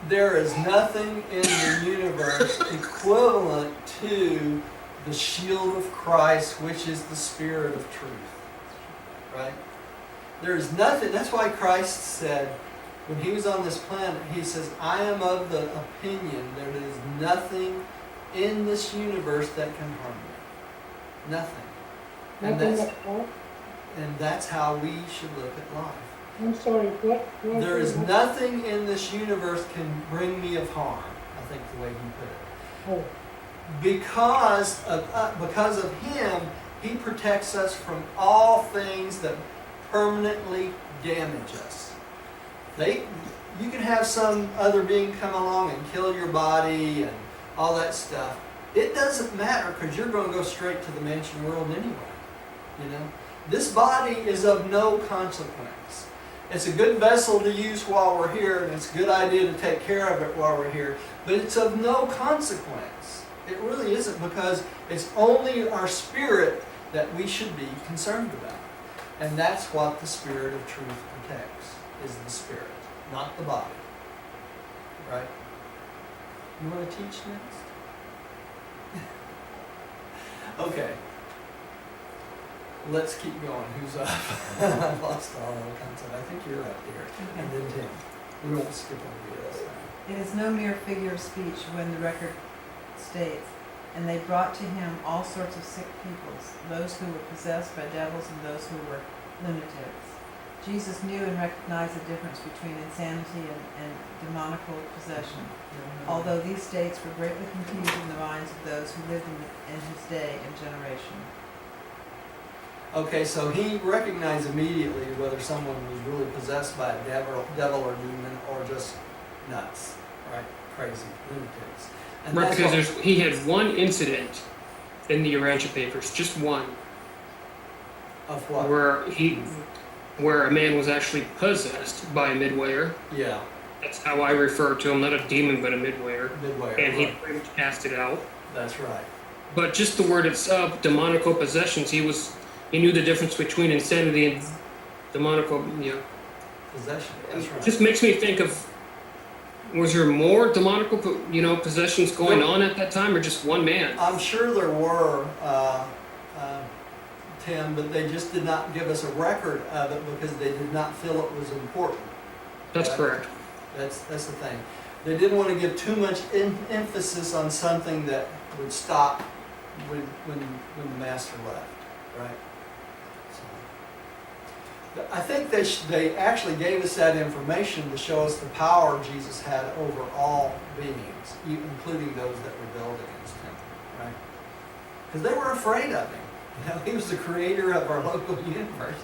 There is nothing in the universe equivalent to the shield of Christ, which is the Spirit of truth. Right? There is nothing. That's why Christ said, when he was on this planet, he says, I am of the opinion there is nothing in this universe that can harm me. Nothing. And that's how we should look at life. I'm sorry, what? There is nothing in this universe can bring me of harm, I think the way he put it. Oh, Because of him, he protects us from all things that permanently damage us. You can have some other being come along and kill your body and all that stuff. It doesn't matter because you're going to go straight to the mansion world anyway. This body is of no consequence. It's a good vessel to use while we're here, and it's a good idea to take care of it while we're here, but it's of no consequence. It really isn't, because it's only our spirit that we should be concerned about. And that's what the Spirit of truth protects, is the spirit, not the body. Right? You want to teach next? Okay. Let's keep going. Who's up? I've lost all the concept. I think you're up here. And then Tim. We won't skip over you this time. It is no mere figure of speech when the record states, and they brought to him all sorts of sick peoples, those who were possessed by devils and those who were lunatics. Jesus knew and recognized the difference between insanity and demoniacal possession, although these states were greatly confused in the minds of those who lived in his day and generation. Okay, so he recognized immediately whether someone was really possessed by a devil or demon or just nuts, right? Crazy, lunatics. And Right, that's because he had one incident in the Urantia papers, just one, Of what? where a man was actually possessed by a Midwayer. Yeah, That's how I refer to him, not a demon, but a Midwayer. Midway. And he Right. pretty much cast it out. That's right. But just the word itself, demonical possessions, he knew the difference between insanity and demonical, Possession. That's right. just makes me think of, was there more demonical, possessions going on at that time, or just one man? I'm sure there were, Tim, but they just did not give us a record of it because they did not feel it was important. That's Right. correct. That's the thing. They didn't want to give too much emphasis on something that would stop when the master left, right? So, but I think they actually gave us that information to show us the power Jesus had over all beings, including those that rebelled against him, right? Because they were afraid of him. He was the creator of our local universe.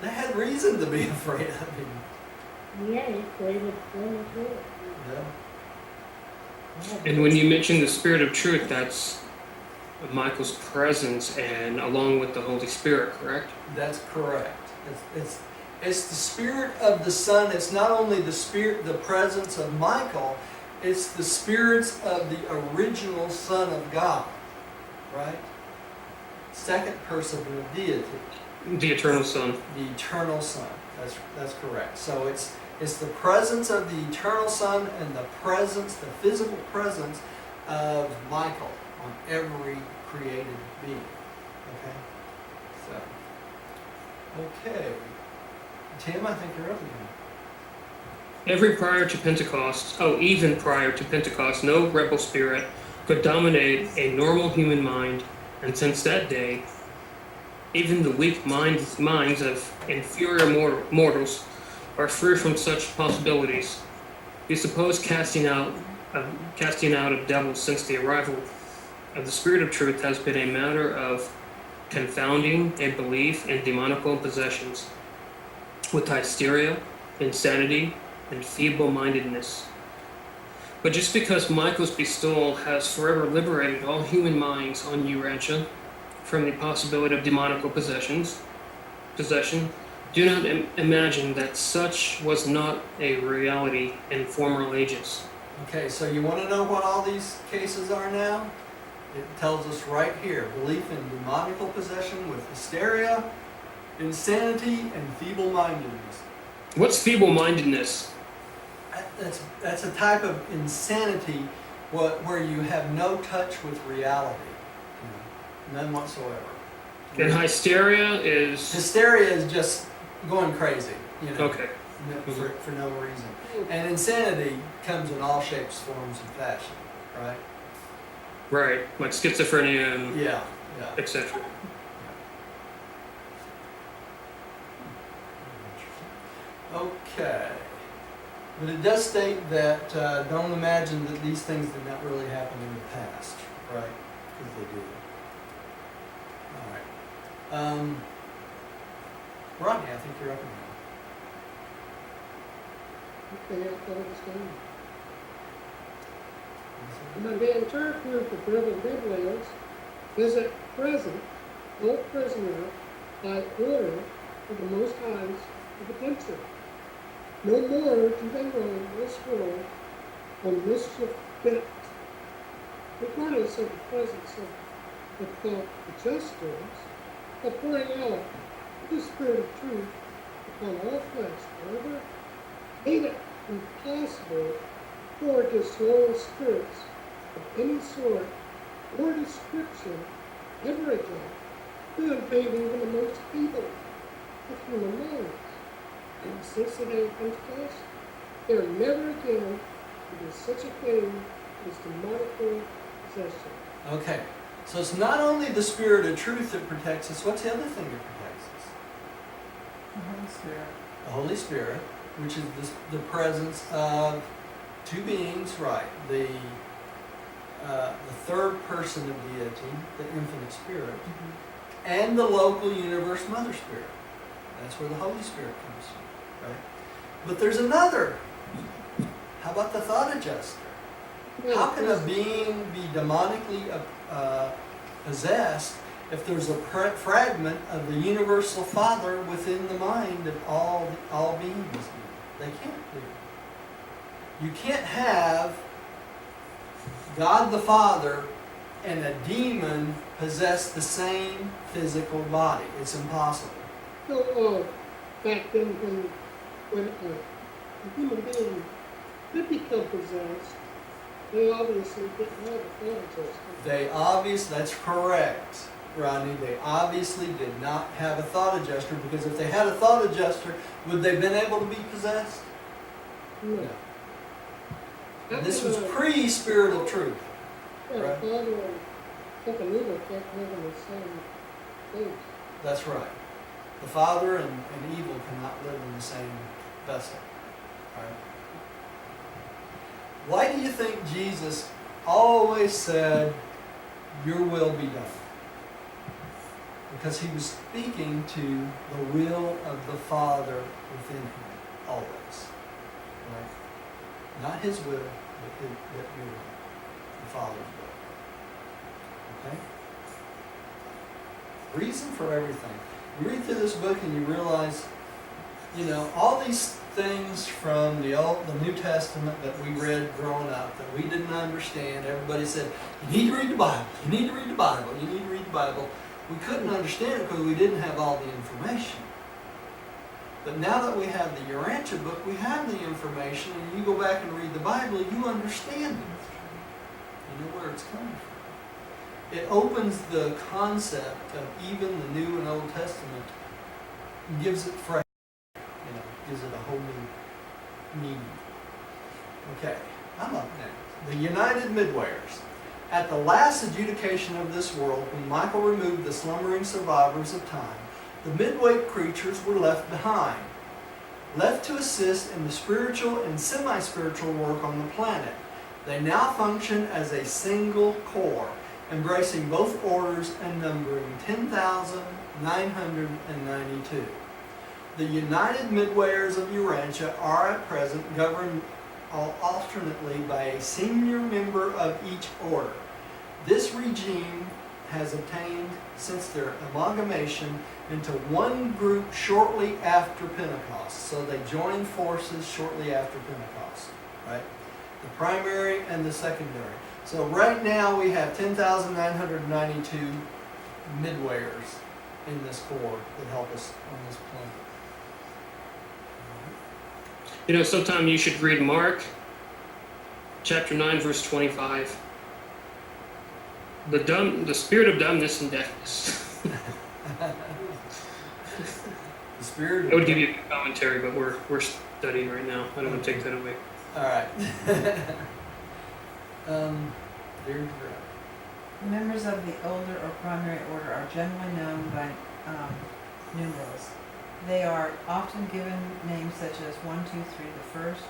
They had reason to be afraid of him. Yeah, he created them as well. Yeah. And when you mention the Spirit of Truth, that's Michael's presence, and along with the Holy Spirit, correct? That's correct. It's the Spirit of the Son. It's not only the presence of Michael, it's the spirits of the original Son of God, right? Second person of deity, The Eternal Son. the eternal Son. That's correct. So it's the presence of the eternal Son and the physical presence of Michael on every created being. Okay? So, okay. Tim, I think you're up again. Even prior to Pentecost, no rebel spirit could dominate a normal human mind, and since that day, even the weak minds of inferior mortals are free from such possibilities. The supposed casting out of devils since the arrival of the Spirit of Truth has been a matter of confounding a belief in demonical possessions with hysteria, insanity, and feeble-mindedness. But just because Michael's bestowal has forever liberated all human minds on Urantia from the possibility of demonical possession, do not imagine that such was not a reality in former ages. Okay, so you want to know what all these cases are now? It tells us right here. Belief in demonical possession with hysteria, insanity, and feeble-mindedness. What's feeble-mindedness? That's a type of insanity where you have no touch with reality. None whatsoever. And hysteria is... Hysteria is just going crazy, Okay. for no reason. And insanity comes in all shapes, forms, and fashion, right? Right, like schizophrenia and Yeah. etc. Okay. But it does state that don't imagine that these things did not really happen in the past, right? Because they did. All right. Rodney, I think you're up again. Okay, I thought it was done. Now, the entire group of rebel Midwayers is at present held prisoner by order of the Most High's of the country. No more do they roam this world on mischief bent. Regardless of the presence of the thought the justers, but pouring out the Spirit of truth upon all flesh, however, made it impossible for disloyal spirits of any sort or description ever again to invade even the most feeble of human minds. And since the day of Pentecost, there never again will be such a thing as demonical possession. Okay. So it's not only the Spirit of truth that protects us. What's the other thing that protects us? The Holy Spirit. The Holy Spirit, which is the presence of two beings, right? The third person of deity, the infinite Spirit, and the local universe Mother Spirit. That's where the Holy Spirit comes from, right? But there's another. How about the thought adjuster? How can a being be demonically possessed if there's a fragment of the universal Father within the mind of all beings. They can't do it. You can't have God the Father and a demon possess the same physical body. It's impossible. So, back then when a human being did become possessed, they obviously didn't have a thought adjuster. That's correct, Rodney. They obviously did not have a thought adjuster, because if they had a thought adjuster, would they have been able to be possessed? No. And this was pre-Spirit of Truth. Yeah, Right. the Father and second evil can't live in the same place. That's right. The Father and evil cannot live in the same vessel. Right? Why do you think Jesus always said, "Your will be done"? Because he was speaking to the will of the Father within him, always. Right? Not his will, but your will. The Father's will. Okay? Reason for everything. You read through this book and you realize, all these things from the New Testament that we read growing up that we didn't understand. Everybody said, "You need to read the Bible. You need to read the Bible. You need to read the Bible." We couldn't understand it because we didn't have all the information. But now that we have the Urantia book, we have the information, and you go back and read the Bible, you understand it. You know where it's coming from. It opens the concept of even the New and Old Testament, and gives it fresh, gives it a whole new meaning. Okay, I'm up next. The United Midwayers. At the last adjudication of this world, when Michael removed the slumbering survivors of time, the Midway creatures were left behind, left to assist in the spiritual and semi-spiritual work on the planet. They now function as a single core, embracing both orders and numbering 10,992. The United Midwayers of Urantia are at present governed alternately by a senior member of each order. This regime has obtained since their amalgamation into one group shortly after Pentecost. So they joined forces shortly after Pentecost, right? The primary and the secondary. So right now we have 10,992 midwayers in this corps that help us on this planet. Sometime you should read Mark chapter 9, verse 25. The spirit of dumbness and deafness. The spirit. I would give you a commentary, but we're studying right now. I don't want to take that away. All right. Dear Greg. The members of the older or primary order are generally known by numerals. They are often given names such as 1, 2, 3, the first,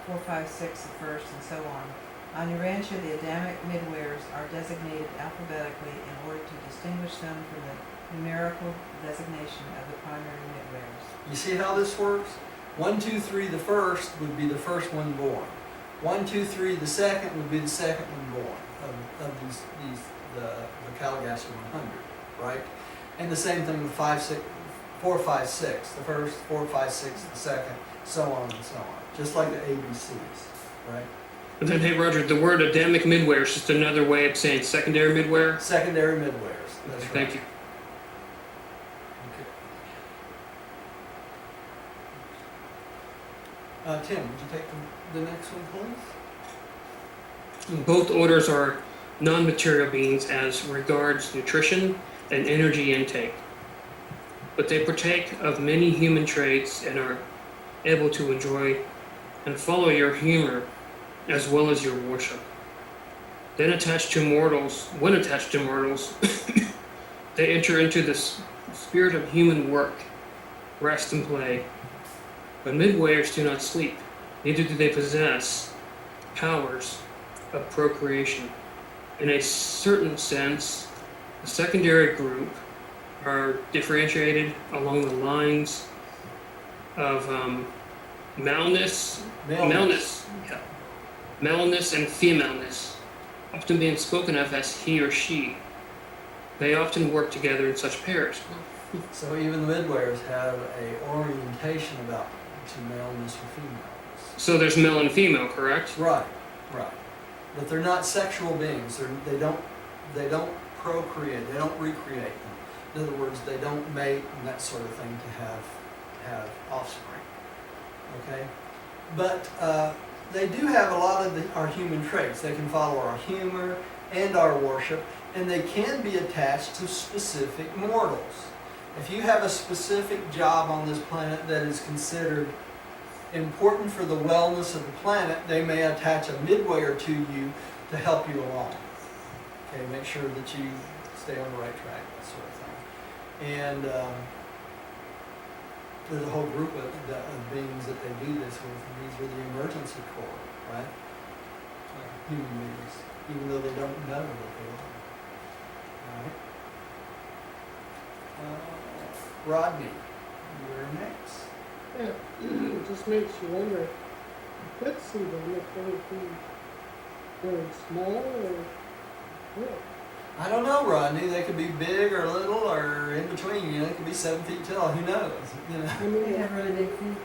4, 5, 6, the first, and so on. On Urantia, the Adamic midwayers are designated alphabetically in order to distinguish them from the numerical designation of the primary midwayers. You see how this works? 1, 2, 3, the first would be the first one born. 1, 2, 3, the second would be the second one born of the Calgassia 100, right? And the same thing with 4, 5, 6. The first, 4, 5, 6, the second, so on and so on. Just like the ABCs, right? And then, hey, Roger, the word Adamic midwayer is just another way of saying secondary midwayer? Secondary midwayers. That's right. Thank you. Okay. Tim, would you take the next one, please? Both orders are non-material beings as regards nutrition and energy intake, but they partake of many human traits and are able to enjoy and follow your humor as well as your worship. When attached to mortals, they enter into the spirit of human work, rest and play. But midwayers do not sleep, neither do they possess powers of procreation. In a certain sense, the secondary group are differentiated along the lines of maleness and femaleness, often being spoken of as he or she. They often work together in such pairs. So even the midwayers have a orientation about to maleness or femaleness. So there's male and female, correct? Right, right. But they're not sexual beings. They don't procreate. They don't recreate them. In other words, they don't mate and that sort of thing to have offspring. Okay, but they do have a lot of our human traits. They can follow our humor and our worship, and they can be attached to specific mortals. If you have a specific job on this planet that is considered important for the wellness of the planet, they may attach a midwayer to you to help you along. Okay, make sure that you stay on the right track, that sort of thing. And there's a whole group of beings that they do this with, and these are the emergency corps, right? Human beings, even though they don't know that they are. All right. Rodney, you're next. Yeah, it just makes you wonder, let's see them if they would be very small or what. I don't know, Rodney. They could be big or little or in between. You know, they could be 7 feet tall. Who knows? You know. I mean, They have really big feet.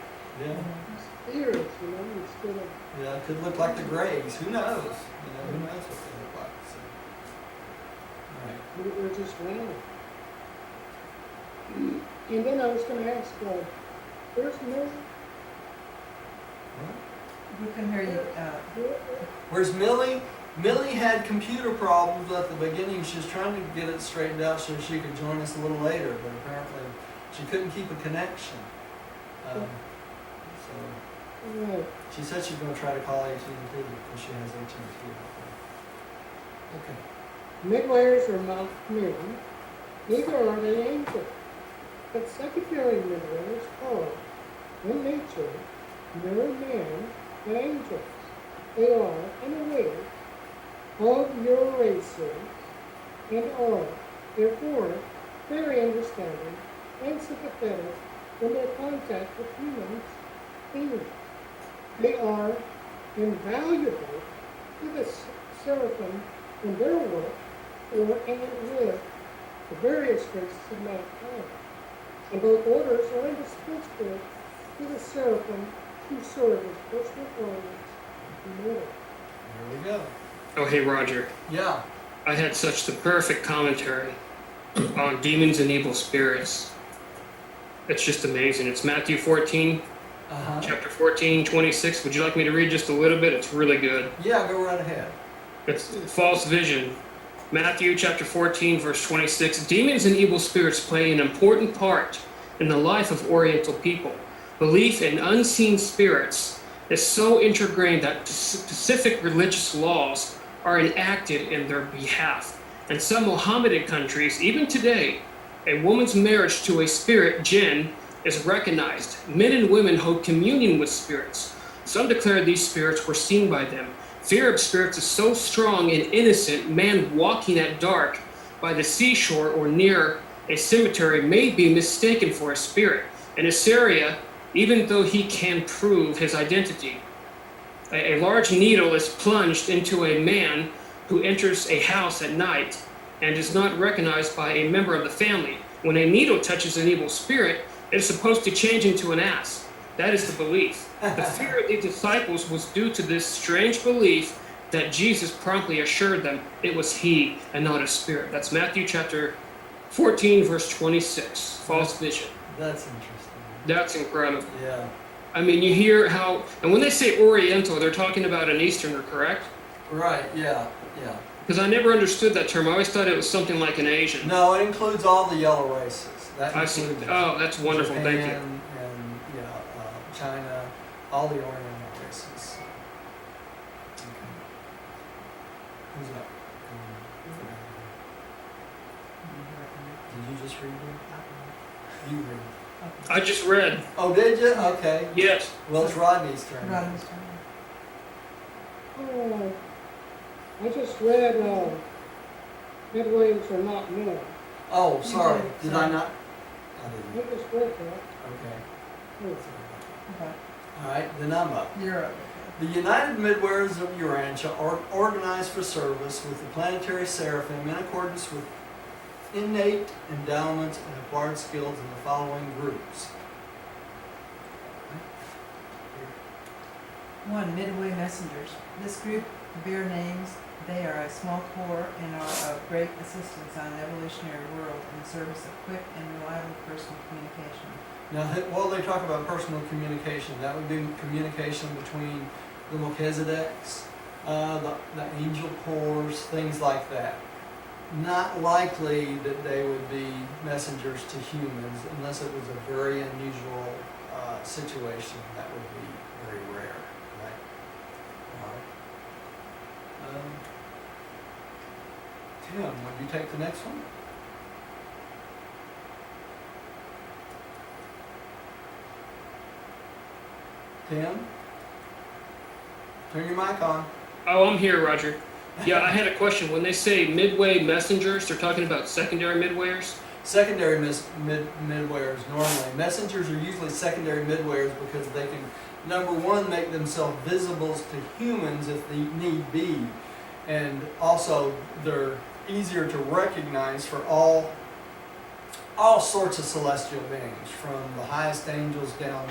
Yeah. ears, instead of, Yeah, it could look like the Greys. Who knows? You know, who knows what they look like? So. All right. they're just round. And then I was gonna ask, where's Millie? We couldn't hear you. Where's Millie? Millie had computer problems at the beginning. She was trying to get it straightened out so she could join us a little later, but apparently she couldn't keep a connection. So Right. she said she's going to try to call AT&T because she has AT&T. Okay. Midwayers are not men, neither are they angels. But secondary midwayers are, in nature, mere men and angels. They are unaware of your races and are, therefore, very understanding and sympathetic in their contact with humans beings. They are invaluable to the seraphim in their work for and with the various races of mankind. And both orders are indispensable to the seraphim who serve as personal guardians of the mortal. There we go. Oh, hey, Roger. Yeah. I had such the perfect commentary on demons and evil spirits. It's just amazing. It's Matthew 14, Uh-huh. chapter 14, 26. Would you like me to read just a little bit? It's really good. Yeah, go right ahead. It's false vision. Matthew chapter 14, verse 26. Demons and evil spirits play an important part in the life of Oriental people. Belief in unseen spirits is so ingrained that specific religious laws are enacted in their behalf. In some Mohammedan countries, even today, a woman's marriage to a spirit, jinn, is recognized. Men and women hold communion with spirits. Some declare these spirits were seen by them. Fear of spirits is so strong and innocent, man walking at dark by the seashore or near a cemetery may be mistaken for a spirit. In Assyria, even though he can prove his identity, a large needle is plunged into a man who enters a house at night and is not recognized by a member of the family. When a needle touches an evil spirit, it is supposed to change into an ass. That is the belief. The fear of the disciples was due to this strange belief that Jesus promptly assured them it was he and not a spirit. That's Matthew chapter 14, verse 26. False vision. That's interesting. That's incredible. Yeah. I mean, you hear how, and when they say Oriental, they're talking about an Easterner, correct? Right, yeah, yeah. Because I never understood that term. I always thought it was something like an Asian. No, it includes all the yellow races. That I see. includes Oh, that's wonderful. Japan Thank you. and China, all the Oriental races. Okay. Who's up? Did you just read it? You read it. I just read. Oh, did you? Okay. Yes. Well, it's Rodney's turn. Rodney's turn. Oh, I just read, midways are not men. Oh, sorry. did, Did sorry. I not? I I didn't. just read that. Okay. Oh, Okay. All right, then I'm up. You're up. The United Midwayers of Urantia are organized for service with the planetary seraphim in innate endowments and acquired skills in the following groups. 1. Midway messengers. This group bear names. They are a small corps and are of great assistance on an evolutionary world in service of quick and reliable personal communication. Now, while they talk about personal communication, that would be communication between the Melchizedeks, the angel corps, things like that. Not likely that they would be messengers to humans unless it was a very unusual situation. That would be very rare, right? All right. Tim, would you take the next one? Tim? Turn your mic on. Oh, I'm here, Roger. Yeah, I had a question. When they say midway messengers, they're talking about secondary midwayers? Secondary midwayers normally. Messengers are usually secondary midwayers because they can, number one, make themselves visible to humans if they need be. And also, they're easier to recognize for all sorts of celestial beings, from the highest angels down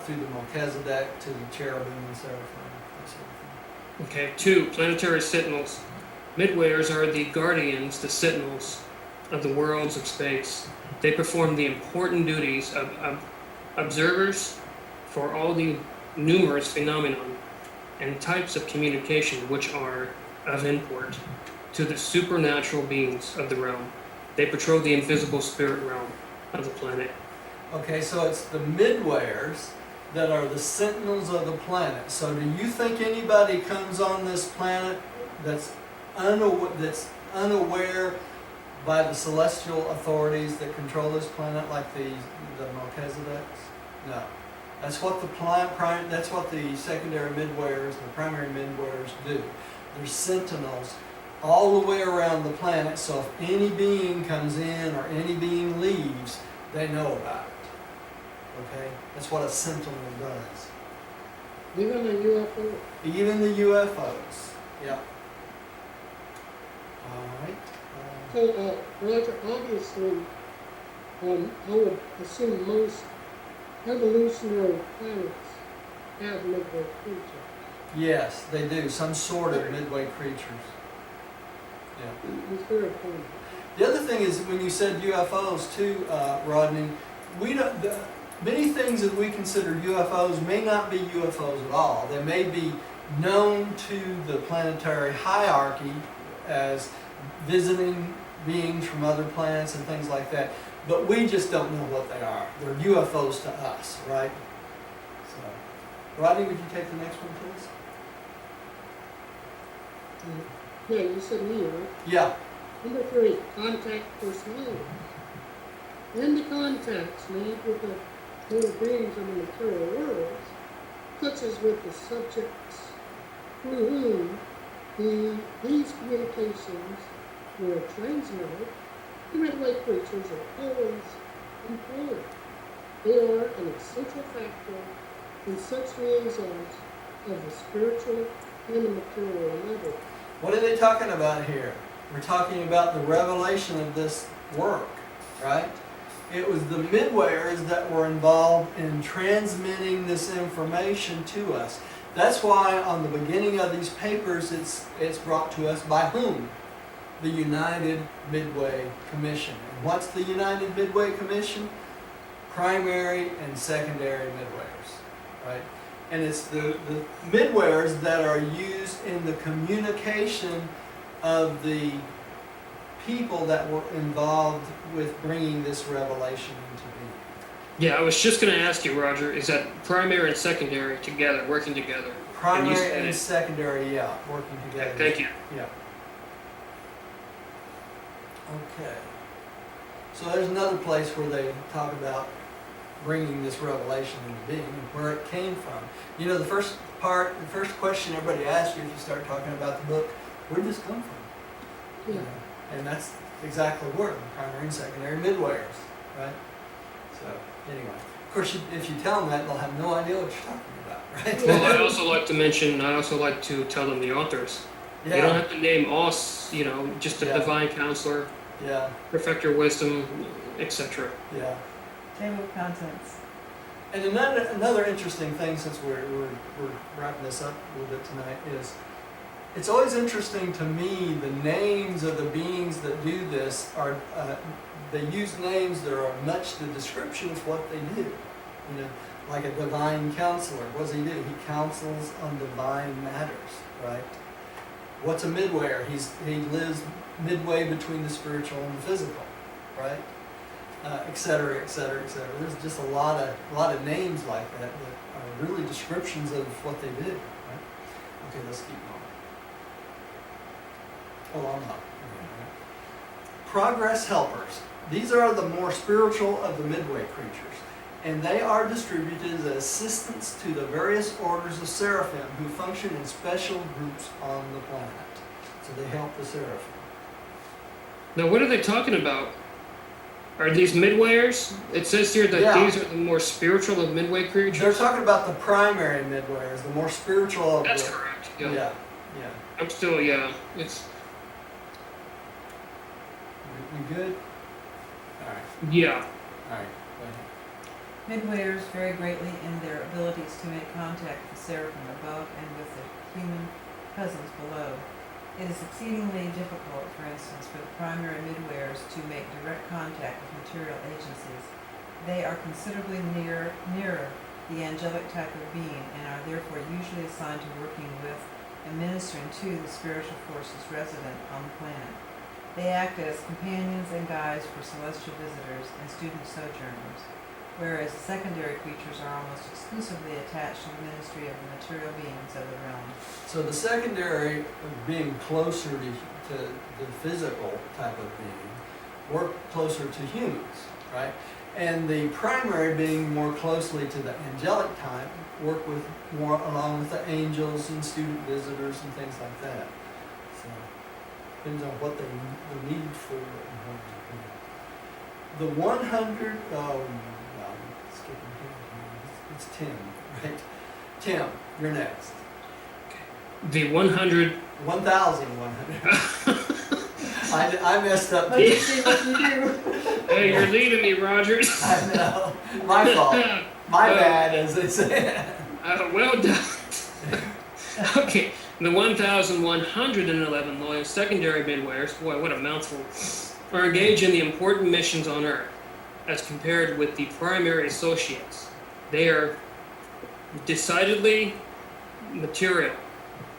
through the Melchizedek to the cherubim and seraphim, that sort of thing. Okay. 2. Planetary sentinels. Midwayers are the guardians, the sentinels of the worlds of space. They perform the important duties of observers for all the numerous phenomenon and types of communication which are of import to the supernatural beings of the realm. They patrol the invisible spirit realm of the planet. Okay, so it's the midwayers that are the sentinels of the planet. So do you think anybody comes on this planet that's unaware by the celestial authorities that control this planet, like the Melchizedeks? No. That's what that's what the secondary midwayers and the primary midwayers do. They're sentinels all the way around the planet, so if any being comes in or any being leaves, they know about it. Okay? That's what a sentinel does. Even a UFO. Even the UFOs. Yeah. All right. So, Roger, obviously, I would assume most evolutionary planets have midway creatures. Yes, they do. Some sort of midway creatures. Yeah. It's very common. The other thing is when you said UFOs too, Rodney, many things that we consider UFOs may not be UFOs at all. They may be known to the planetary hierarchy as visiting beings from other planets and things like that, but we just don't know what they are. They're UFOs to us, right? So, Rodney, would you take the next one, please? Yeah, you said me, right? Yeah. Number 3, contact personality. In the contacts made with the little beings in the material world, such as with the subjects through whom these communications were transmitted, the midway creatures are always employed. They are an essential factor in such liaisons of the spiritual and the material level. What are they talking about here? We're talking about the revelation of this work, right? It was the midwayers that were involved in transmitting this information to us. That's why on the beginning of these papers it's brought to us by whom? The United Midway Commission. And what's the United Midway Commission? Primary and secondary midwayers, right? And it's the midwayers that are used in the communication of the people that were involved with bringing this revelation into being. Yeah, I was just going to ask you, Roger, is that primary and secondary together, working together? Primary and secondary, yeah, working together. Thank you. Yeah. Okay. So there's another place where they talk about bringing this revelation into being and where it came from. You know, the first question everybody asks you if you start talking about the book, where did this come from? Yeah. You know, and that's exactly where, the primary and secondary midwayers, right? So, anyway. Of course, if you tell them that, they'll have no idea what you're talking about, right? Well, I also like to tell them the authors. Yeah. You don't have to name us, just a Yeah. divine counselor Yeah, perfecter wisdom, etc. yeah. Table of contents. And another interesting thing, since we're wrapping this up a little bit tonight, is it's always interesting to me the names of the beings that do this are they use names that are much the description of what they do. You know, like a divine counselor. What does he do? He counsels on divine matters, right? What's a midwayer? He lives midway between the spiritual and the physical, right? Et cetera, et cetera, et cetera. There's just a lot of names like that are really descriptions of what they did, right? Okay, let's keep going. Oh, I'm up. Progress helpers. These are the more spiritual of the midway creatures, and they are distributed as assistants to the various orders of seraphim who function in special groups on the planet. So they help the seraphim. Now, what are they talking about? Are these midwayers? It says here that Yeah. these are the more spiritual of midway They're creatures. talking about the primary midwayers, the more spiritual of That's the... correct. Yeah, Yeah. yeah. I'm still, yeah. It's We good? All right, yeah. all right. Go ahead. Midwayers vary greatly in their abilities to make contact with the seraphim above and with the human cousins below. It is exceedingly difficult, for instance, for the primary midwayers to make direct contact with material agencies. They are considerably nearer the angelic type of being and are therefore usually assigned to working with and ministering to the spiritual forces resident on the planet. They act as companions and guides for celestial visitors and student sojourners, whereas the secondary creatures are almost exclusively attached to the ministry of the material beings of the realm. So the secondary, being closer to the physical type of being, work closer to humans, right? And the primary being more closely to the angelic type, work with more along with the angels and student visitors and things like that. So depends on what they need for and what they do. The 100, I'm skipping here. It's Tim, right? Tim, you're next. The 100. 1,100. I messed up. But you see what you do. Hey, you're leading me, Roger. I know. My fault. My bad, as they say. Well done. Okay, the 1,111 loyal secondary midwayers, boy, what a mouthful, are engaged in the important missions on Earth, as compared with the primary associates. They are decidedly material.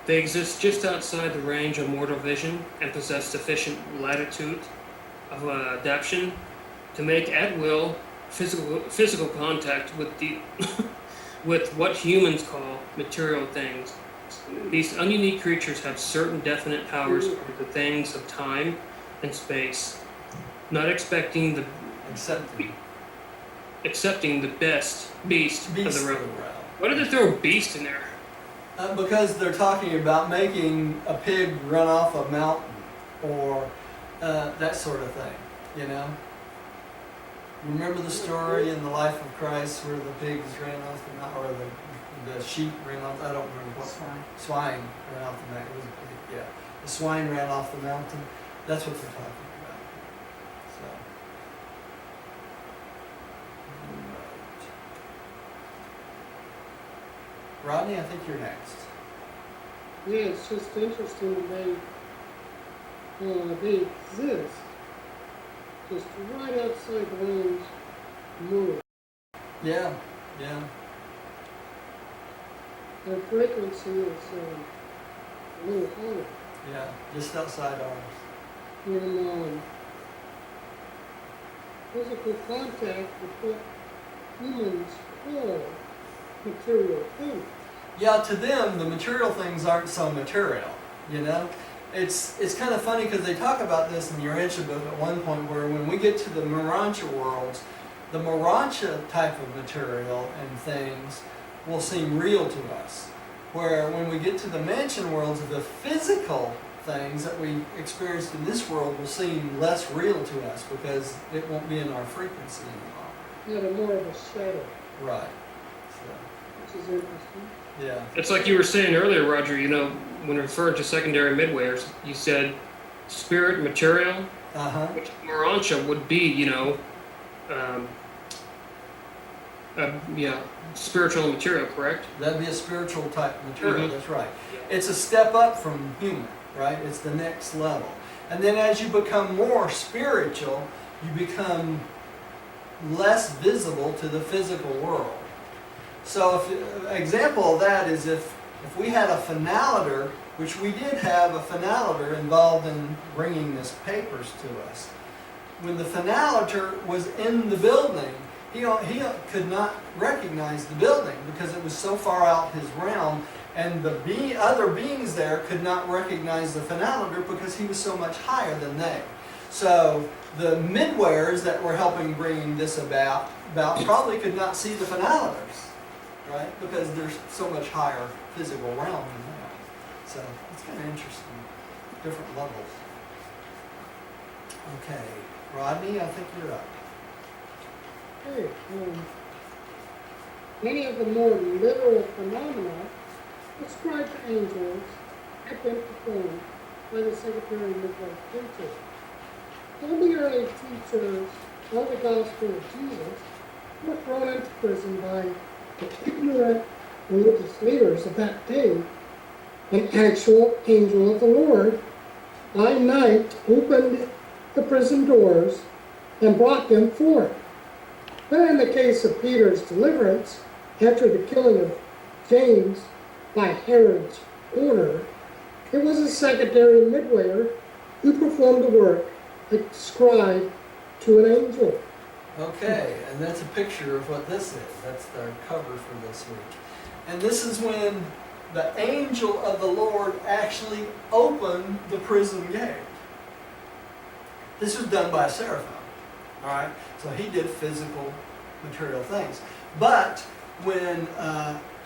They exist just outside the range of mortal vision and possess sufficient latitude of adaptation to make at will physical contact with the with what humans call material things. These ununique creatures have certain definite powers over the things of time and space, not accepting the best beast of Beast the realm. of the realm. Why did they throw beast in there? Because they're talking about making a pig run off a mountain or that sort of thing, you know? Remember the story in the life of Christ where the pigs ran off the mountain, or the sheep ran off, I don't remember what. Swine ran off the mountain. It was a pig, yeah. The swine ran off the mountain. That's what they're talking about. So. Right. Rodney, I think you're next. Yeah, it's just interesting that they exist just right outside the range of moon. Yeah, yeah. Their frequency is a little higher Yeah, just outside ours. than physical contact with what humans call material things. Yeah, to them, the material things aren't so material, you know? It's kind of funny because they talk about this in the Urantia book at one point where when we get to the Morantia worlds, the Morantia type of material and things will seem real to us. Where when we get to the Mansion worlds, the physical things that we experienced in this world will seem less real to us because it won't be in our frequency anymore. Yeah, they're more of a shadow, Right. which is interesting. So, yeah. It's like you were saying earlier, Roger, you know, when referring to secondary midwayers, you said spirit, material, Uh-huh. which Morancha would be, um, yeah, spiritual and material, correct? That'd be a spiritual type material, Mhm. that's right. It's a step up from human, right? It's the next level. And then as you become more spiritual, you become less visible to the physical world. So an example of that is if we had a finaliter, which we did have a finaliter involved in bringing this papers to us. When the finaliter was in the building, he could not recognize the building because it was so far out his realm, and the other beings there could not recognize the finaliter because he was so much higher than they. So the midwayers that were helping bring this about probably could not see the finaliters, right? Because there's so much higher physical realm than that. So it's kind of interesting, different levels. Okay, Rodney, I think you're up. Okay, many of the more literal phenomena ascribed to angels have been performed by the Secretary Midway teachers. All the early teachers of the gospel of Jesus were thrown into prison by the ignorant religious leaders of that day. An actual angel of the Lord by night opened the prison doors and brought them forth. But in the case of Peter's deliverance, after the killing of James by Herod's order, it was a secondary midwayer who performed the work ascribed to an angel. Okay, and that's a picture of what this is. That's our cover for this week. And this is when the angel of the Lord actually opened the prison gate. This was done by a seraphim. All right, so he did physical, material things. But when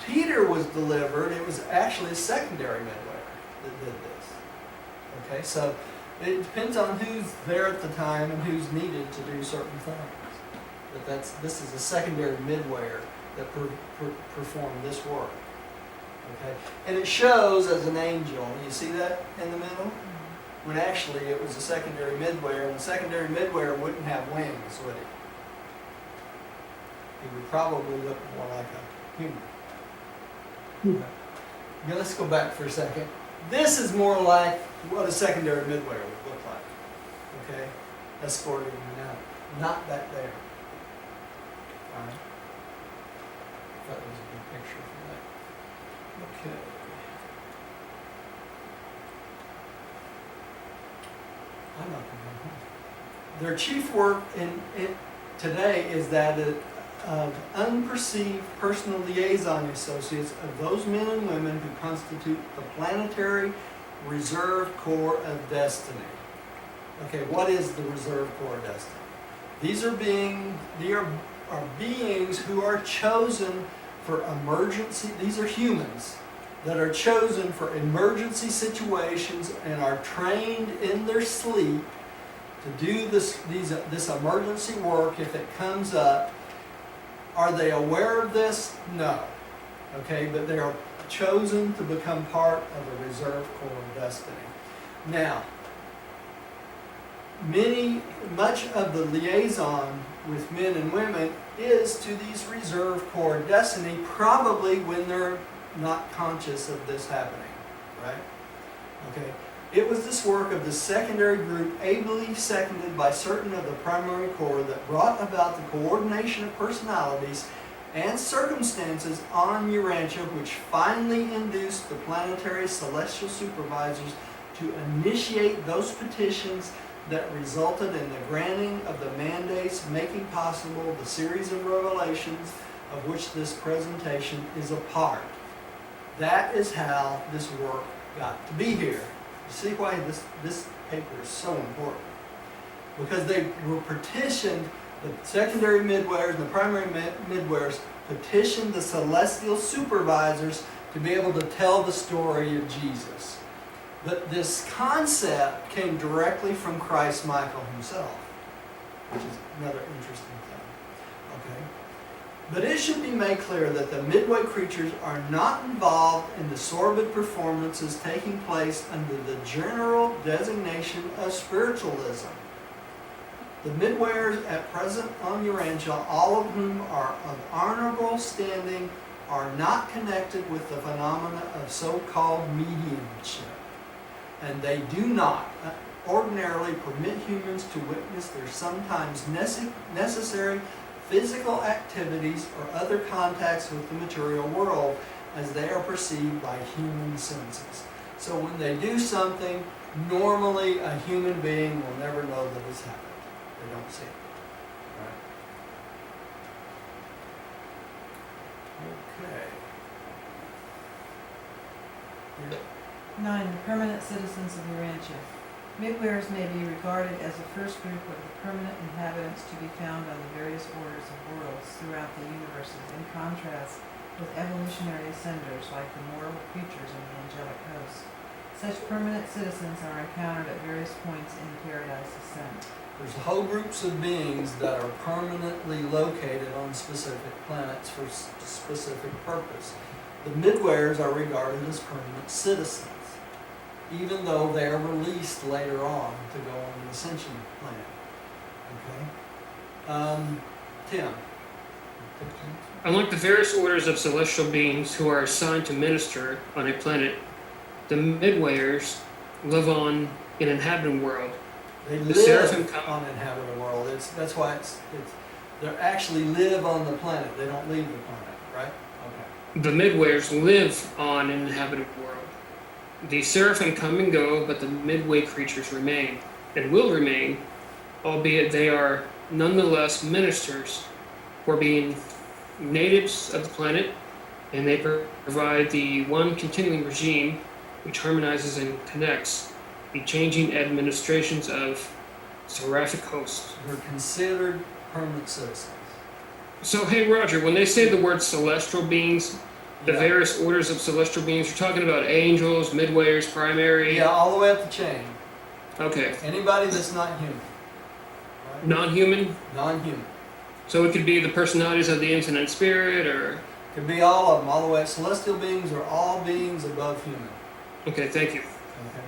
Peter was delivered, it was actually a secondary midwayer that did this. Okay, so it depends on who's there at the time and who's needed to do certain things. But this is a secondary midwayer that performed this work. Okay, and it shows as an angel. You see that in the middle? When actually it was a secondary midwayer, and the secondary midwayer wouldn't have wings, would he? He would probably look more like a human. Now let's go back for a second. This is more like what a secondary midwayer would look like. Okay? Escorting him out. Not that there. Alright? That was a good picture for that. Okay. I'm not going to go home. Their chief work today is that of unperceived personal liaison associates of those men and women who constitute the planetary reserve corps of destiny. Okay, what is the reserve corps of destiny? These are beings who are chosen for emergency. These are humans that are chosen for emergency situations and are trained in their sleep to do this emergency work if it comes up. Are they aware of this? No. Okay, but they are chosen to become part of the reserve corps of destiny. Now, much of the liaison with men and women is to these reserve corps of destiny, probably when they're not conscious of this happening, right? Okay. It was this work of the secondary group, ably seconded by certain of the primary corps, that brought about the coordination of personalities and circumstances on Urantia, which finally induced the planetary celestial supervisors to initiate those petitions that resulted in the granting of the mandates making possible the series of revelations of which this presentation is a part. That is how this work got to be here. You see why this paper is so important? Because they were petitioned, the secondary midwayers and the primary midwayers petitioned the celestial supervisors to be able to tell the story of Jesus. But this concept came directly from Christ Michael himself, which is another interesting thing. Okay? But it should be made clear that the Midway creatures are not involved in the sordid performances taking place under the general designation of spiritualism. The Midwayers at present on Urantia, all of whom are of honorable standing, are not connected with the phenomena of so-called mediumship. And they do not ordinarily permit humans to witness their sometimes necessary physical activities or other contacts with the material world as they are perceived by human senses. So when they do something, normally a human being will never know that it's happened. They don't see it. Right? Okay. Yeah. 9. The permanent citizens of Urantia. Midwayers may be regarded as the first group of the permanent inhabitants to be found on the various orders of worlds throughout the universes, in contrast with evolutionary ascenders like the mortal creatures in the angelic host. Such permanent citizens are encountered at various points in the paradise ascent. There's whole groups of beings that are permanently located on specific planets for specific purpose. The Midwayers are regarded as permanent citizens, even though they are released later on to go on the ascension planet. Okay? Tim? Unlike the various orders of celestial beings who are assigned to minister on a planet, the Midwayers live on an inhabited world. They The live seraphim come- on inhabited world. That's why they actually live on the planet. They don't leave the planet, right? Okay. The Midwayers live on an inhabited world. The seraphim come and go, but the Midway creatures remain, and will remain, albeit they are nonetheless ministers for being natives of the planet, and they provide the one continuing regime which harmonizes and connects the changing administrations of seraphic hosts. They're considered permanent citizens. So, hey Roger, when they say the word celestial beings, the Yeah. various orders of celestial beings, you're talking about angels, Midwayers, primary. Yeah, all the way up the chain. Okay. Anybody that's not human. Right? Non-human. Non-human. So it could be the personalities of the infinite spirit, or Could be all of them, all the way. Celestial beings are all beings above human. okay, thank you. Okay.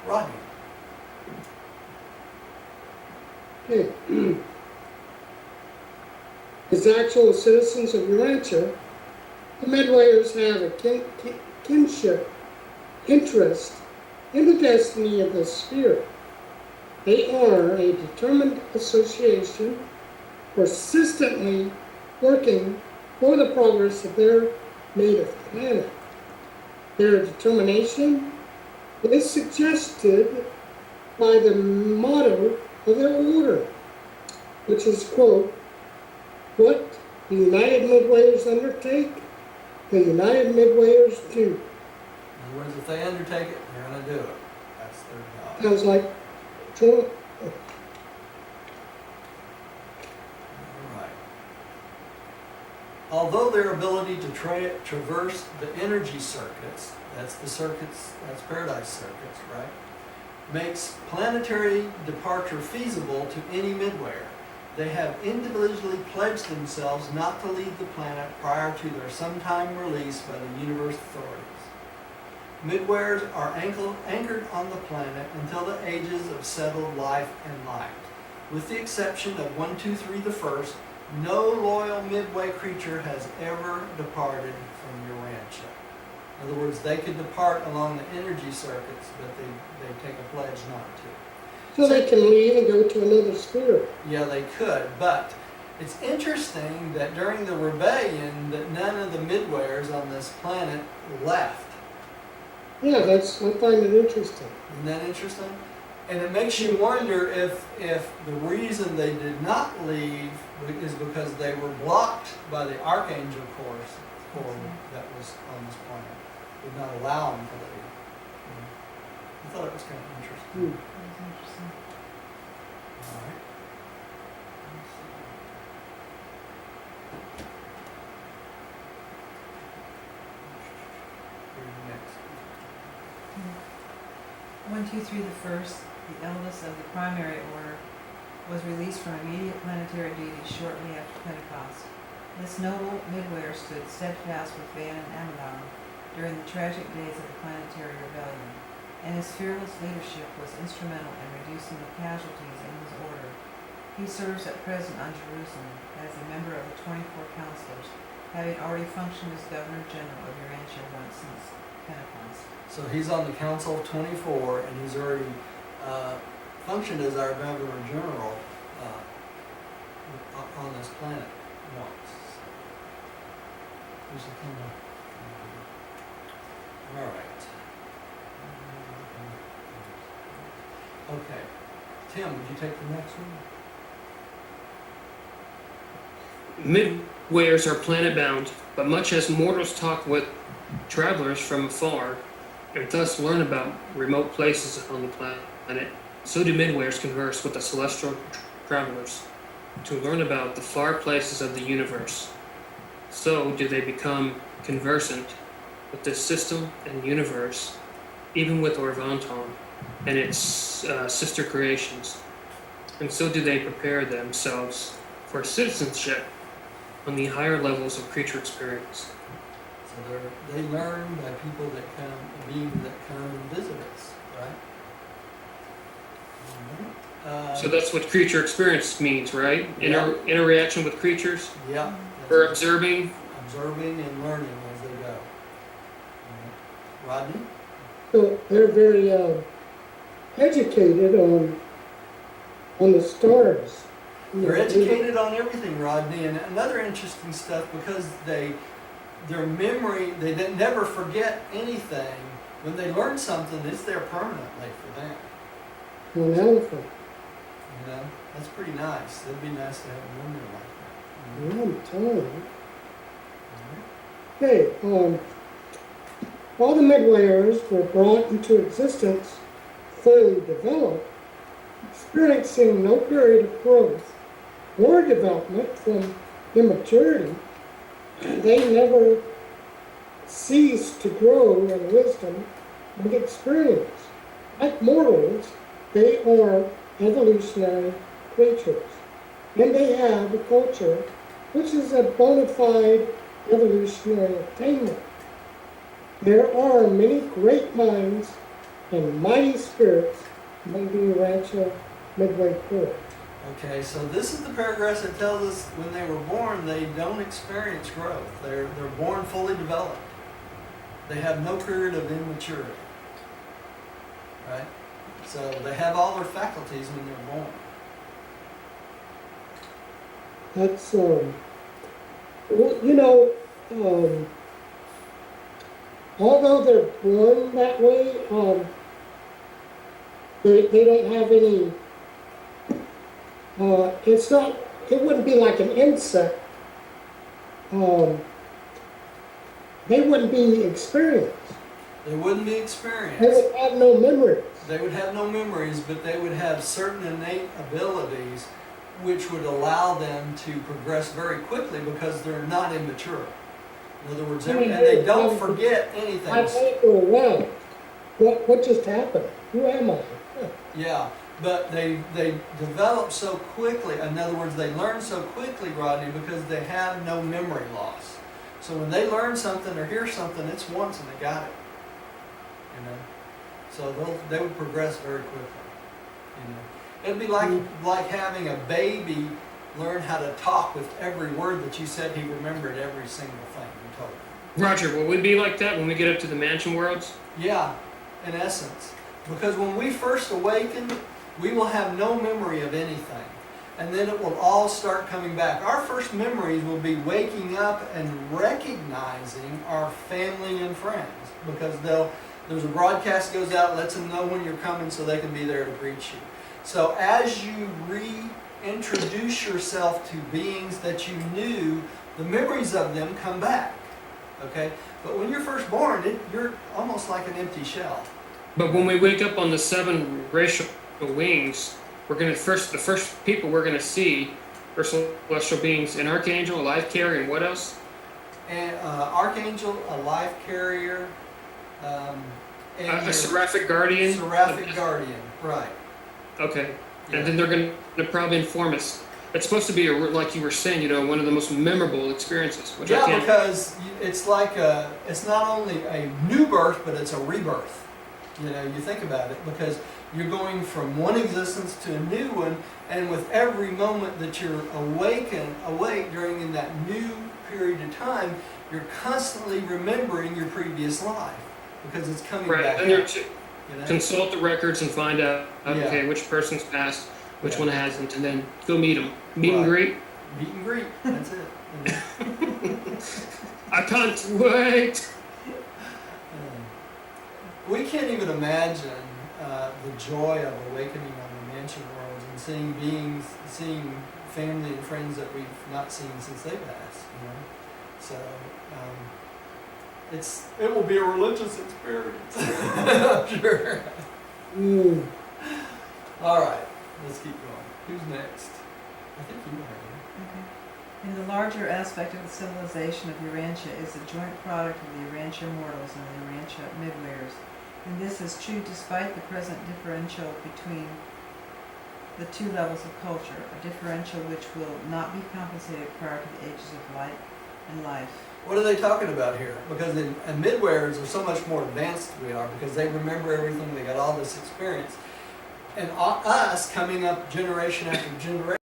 Rodney. Okay. As actual citizens of Urantia, the Midwayers have a kinship interest in the destiny of the spirit. They are a determined association, persistently working for the progress of their native planet. Their determination is suggested by the motto of their order, which is, quote, what the United Midwayers undertake, the United Midwayers do. In other words, if they undertake it, they're going to do it. That's their job. Sounds like Right. Although their ability to traverse the energy circuits, that's paradise circuits, right, makes planetary departure feasible to any Midwayer, they have individually pledged themselves not to leave the planet prior to their sometime release by the universe authorities. Midwayers are anchored on the planet until the ages of settled life and light. With the exception of 123 the First, no loyal Midway creature has ever departed from Urantia. In other words, they could depart along the energy circuits, but they take a pledge not to. so they can leave and go to another spirit. Yeah, they could, but it's interesting that during the rebellion that none of the Midwayers on this planet left. Yeah, I find it interesting. Isn't that interesting? And it makes you wonder if the reason they did not leave is because they were blocked by the Archangel Corps that was on this planet. Did not allow them to leave. I thought it was kind of interesting. That was interesting. All right. Let's see. Here's next. 123 the First, the eldest of the primary order, was released from immediate planetary duty shortly after Pentecost. This noble Midwayer stood steadfast with Van and Amadon during the tragic days of the planetary rebellion. and his fearless leadership was instrumental in reducing the casualties in his order. He serves at present on Jerusalem as a member of the 24 counselors, having already functioned as Governor General of Urantia once since Pentecost. So he's on the Council of 24, and he's already functioned as our Governor General on this planet once. Who's the king of? All right. Okay. Tim, would you take the next one? Midwayers are planet-bound, but much as mortals talk with travelers from afar, and thus learn about remote places on the planet, so do midwayers converse with the celestial travelers to learn about the far places of the universe. So do they become conversant with this system and universe, even with Orvanton and its sister creations. And so do they prepare themselves for citizenship on the higher levels of creature experience. So they learn by people that come, beings that come and visit us, right? So that's what creature experience means, right? Interaction with creatures, Yeah. or observing. Observing and learning as they go. Rodney? So they're very educated on the stars. They're educated on everything, Rodney, and another interesting stuff because their memory, they never forget anything. When they learn something, it's there permanently for them. Wonderful. You know, that's pretty nice. It'd be nice to have a memory like that. Yeah, I'm telling you. Okay, all the midwayers were brought into existence fully developed, experiencing no period of growth or development from immaturity. They never cease to grow in wisdom and experience. Like mortals, they are evolutionary creatures, and they have a culture which is a bona fide evolutionary attainment. There are many great minds and mighty spirits among the Urantia Midway Court. Okay, so this is the paragraph that tells us when they were born, they don't experience growth. They're born fully developed. They have no period of immaturity. Right? So they have all their faculties when they're born. That's, well, you know, although they're born that way, they don't have any, it's not, it wouldn't be like an insect. They wouldn't be experienced. They wouldn't be They experienced. would have no memories. They would have no memories, but they would have certain innate abilities which would allow them to progress very quickly because they're not immature. In other words, and they don't forget anything. I thought for a while, what just happened? Who am I? Yeah, but they develop so quickly. In other words, they learn so quickly, Rodney, because they have no memory loss. So when they learn something or hear something, it's once and they got it. You know, so they would progress very quickly. You know, it'd be like having a baby learn how to talk with every word that you said. He remembered every single thing you told him. Roger, will we be like that when we get up to the mansion worlds? Yeah, in essence. Because when we first awaken, we will have no memory of anything. And then it will all start coming back. Our first memories will be waking up and recognizing our family and friends. Because there's a broadcast goes out, lets them know when you're coming so they can be there to greet you. So as you reintroduce yourself to beings that you knew, the memories of them come back. Okay? But when you're first born, you're almost like an empty shell. But when we wake up on the 7 racial wings, the first people we're gonna see are celestial beings, an archangel, a life carrier, and what else? And archangel, a life carrier, and A seraphic guardian. seraphic guardian, right? Okay. Yeah. And then they're gonna probably inform us. It's supposed to be like you were saying, one of the most memorable experiences. Which I Yeah, can't. because it's like it's not only a new birth, but it's a rebirth. You know, you think about it, because you're going from one existence to a new one, and with every moment that you're awake during that new period of time, you're constantly remembering your previous life, because it's coming Right. back Then you're up, to you know? consult the records and find out, Yeah. okay, which person's passed, which Yeah. one hasn't, and then go meet them. Meet and Right. greet. Meet and greet, that's it. You know? I can't wait. We can't even imagine the joy of awakening on the mansion worlds and seeing family and friends that we've not seen since they passed. You know, so it will be a religious experience. I'm sure. Mm. All right, let's keep going. Who's next? I think you are. Okay. And the larger aspect of the civilization of Urantia is a joint product of the Urantia mortals and the Urantia midwayers. And this is true despite the present differential between the two levels of culture, a differential which will not be compensated prior to the ages of light and life. What are they talking about here? Because midwayers are so much more advanced than we are, because they remember everything, they got all this experience. And us, coming up generation after generation,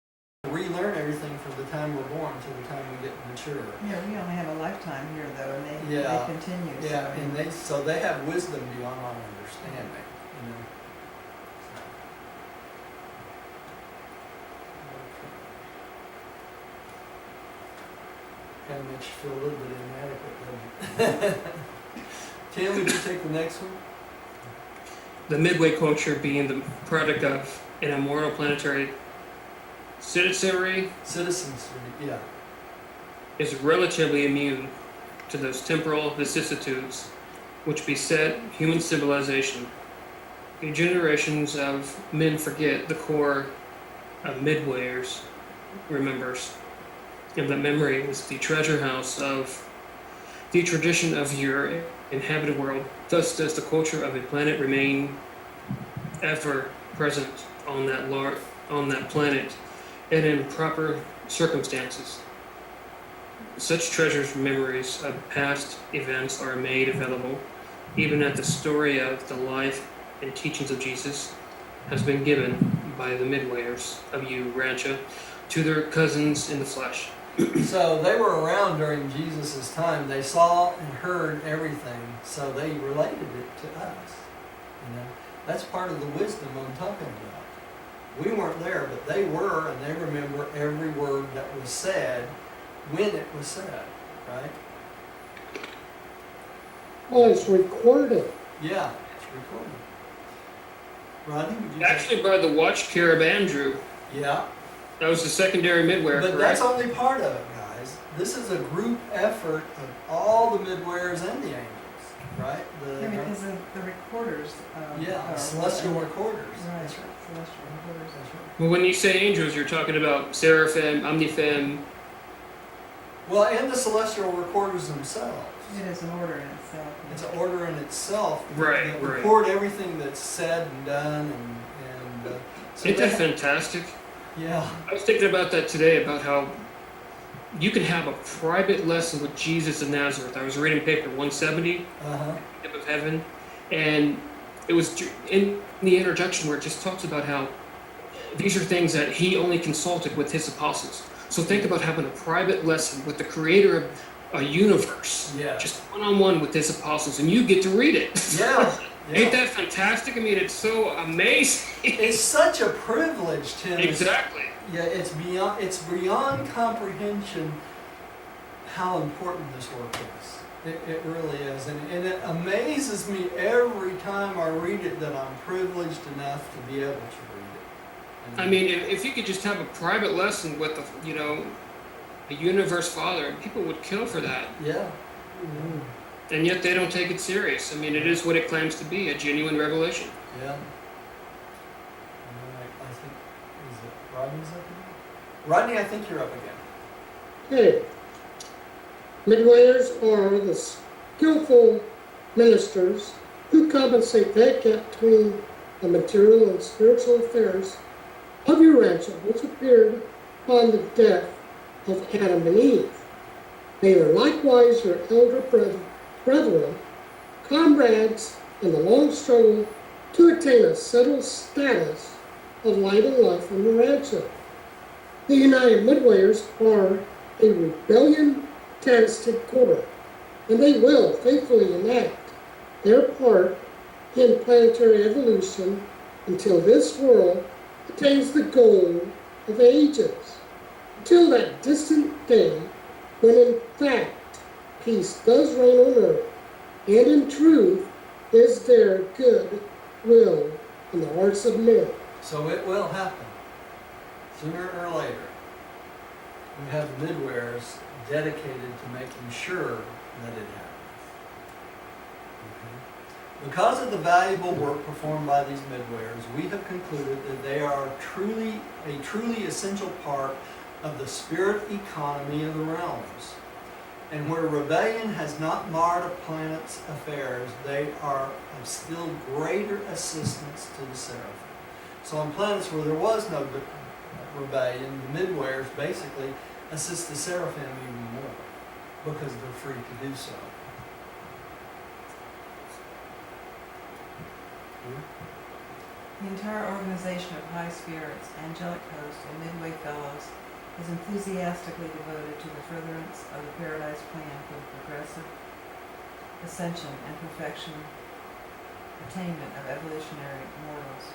relearn everything from the time we're born to the time we get mature. Yeah, we only have a lifetime here though, and they Yeah. continue. Yeah, so- and they have wisdom beyond our understanding, you know. Kind of makes you feel a little bit inadequate, doesn't it? Tim, would you take the next one? The Midway culture being the product of an immortal planetary citizenry Citizens, yeah. is relatively immune to those temporal vicissitudes which beset human civilization. Generations of men forget the core of Midwayers remembers, and that memory is the treasure house of the tradition of your inhabited world. Thus does the culture of a planet remain ever present on that planet and in proper circumstances. Such treasures memories of past events are made available, even as the story of the life and teachings of Jesus has been given by the midwayers of Urantia to their cousins in the flesh. So they were around during Jesus' time. They saw and heard everything, so they related it to us. You know, that's part of the wisdom I'm talking about. We weren't there, but they were, and they remember every word that was said when it was said, right? Well, it's recorded. Yeah, it's recorded. Rodney, would you? Actually, by the watch care of Andrew, Yeah, that was the secondary midwayer, but correct? that's only part of it, guys. This is a group effort of all the midwayers and the angels, right? Yeah, because of the recorders. Yeah, are- celestial recorders. Right, That's right. celestial recorders. That's right. Well, when you say angels, you're talking about seraphim, omniphim. Well, and the celestial recorders themselves. It is an order in itself. It's an order in itself. Right, that right. record everything that's said and done, and so Isn't they that fantastic? yeah, I was thinking about that today, about how you can have a private lesson with Jesus of Nazareth. I was reading paper 170, uh-huh. Kingdom of Heaven, and it was in the introduction where it just talks about how these are things that he only consulted with his apostles. So think about having a private lesson with the creator of a universe, Yeah. just one-on-one with his apostles, and you get to read it. Yeah. Ain't that fantastic? I mean, it's so amazing. It's such a privilege, Tim. Exactly. Yeah, it's beyond comprehension how important this work is. It really is, and it amazes me every time I read it that I'm privileged enough to be able to read it. I mean, if you could just have a private lesson with a universe father, people would kill for that. Yeah. And yet they don't take it serious. I mean, it is what it claims to be, a genuine revelation. Yeah. All right, I think, is it Rodney's up again? Rodney, I think you're up again. Okay. Midwayers are the skillful ministers who compensate that gap between the material and spiritual affairs of Urantia, which appeared upon the death of Adam and Eve. They are likewise your elder brethren, comrades and the long struggle to attain a settled status of light and life on the rancho. The United Midwayers are a rebellion-tasted corps, and they will faithfully enact their part in planetary evolution until this world attains the goal of ages. Until that distant day when in fact peace does reign on earth, and in truth is there good will in the hearts of men. So it will happen, sooner or later. We have midwayers dedicated to making sure that it happens. Okay. Because of the valuable work performed by these midwayers, we have concluded that they are a truly essential part of the spirit economy of the realms. And where rebellion has not marred a planet's affairs, they are of still greater assistance to the seraphim. So on planets where there was no rebellion, the midwayers basically assist the seraphim even more because they're free to do so. The entire organization of high spirits, angelic host, and Midway fellows is enthusiastically devoted to the furtherance of the paradise plan for the progressive ascension and perfection attainment of evolutionary mortals,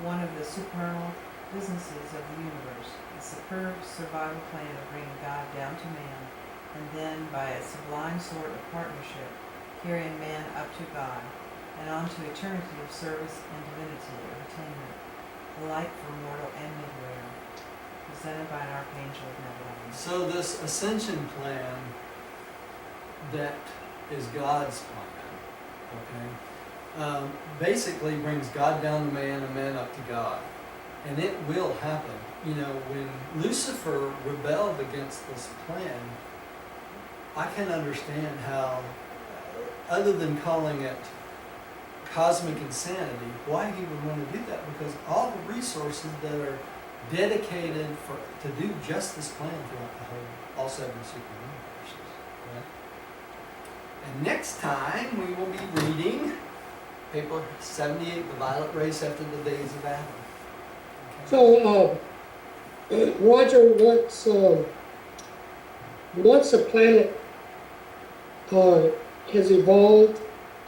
one of the supernal businesses of the universe, the superb survival plan of bringing God down to man, and then by a sublime sort of partnership, carrying man up to God, and on to eternity of service and divinity of attainment, alike for mortal and midwayer, presented by an archangel of Midway. So this ascension plan that is God's plan, okay, basically brings God down to man and man up to God. And it will happen. You know, when Lucifer rebelled against this plan, I can understand how, other than calling it cosmic insanity, why he would want to do that, because all the resources that are dedicated to do just this plan throughout all 7 super universes. Right? And next time we will be reading paper 78, The Violet Race After the Days of Adam. So, Roger, once a planet has evolved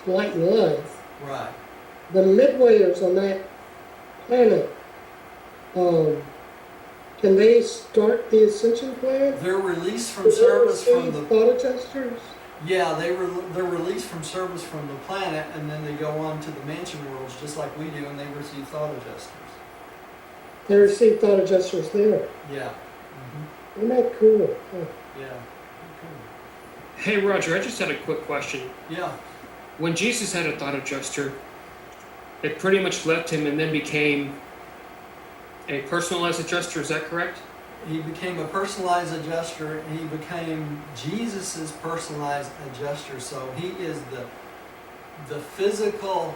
to light and life, Right. the midwayers on that planet, can they start the ascension plan? They're released from Do they service from receive the thought adjusters? yeah. They're released from service from the planet, and then they go on to the mansion worlds just like we do, and they receive thought adjusters. They receive thought adjusters there. Yeah. Isn't that cool? Huh. Yeah. Hey, Roger, I just had a quick question. Yeah. When Jesus had a thought adjuster, it pretty much left him and then became a personalized adjuster, is that correct? He became a personalized adjuster. He became Jesus's personalized adjuster. So he is the physical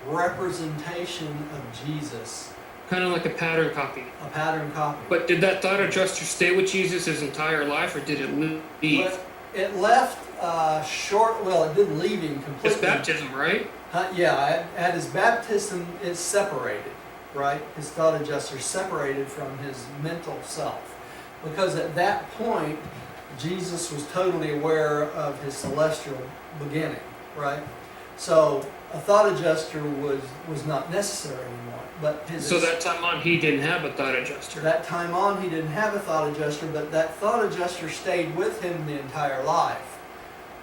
representation of Jesus, Kind of like a pattern copy. a pattern copy. But did that thought adjuster stay with Jesus his entire life, or did it leave? But it left short. Well, it didn't leave him completely. His baptism, right? Yeah, at his baptism, it's separated, right? His thought adjuster separated from his mental self. Because at that point, Jesus was totally aware of his celestial beginning, right? So a thought adjuster was not necessary anymore. But So that time on, he didn't have a thought adjuster. that time on, he didn't have a thought adjuster, but that thought adjuster stayed with him the entire life.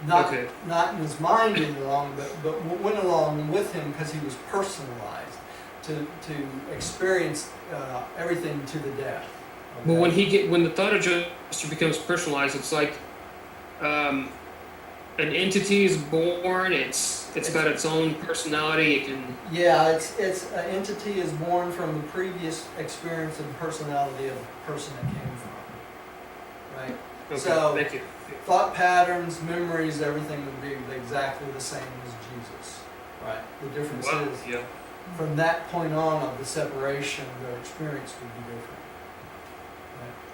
Not in his mind any longer, but went along with him because he was personalized to experience everything to the death. Okay? But when the thought adjuster becomes personalized, it's like an entity is born. It's got its own personality. It can. Yeah, it's an entity is born from the previous experience and personality of the person it came from. Right. Okay, So thank you. thought patterns, memories, everything would be exactly the same as Jesus. Right. The difference Wow. is Yeah. from that point on of the separation, their experience would be different.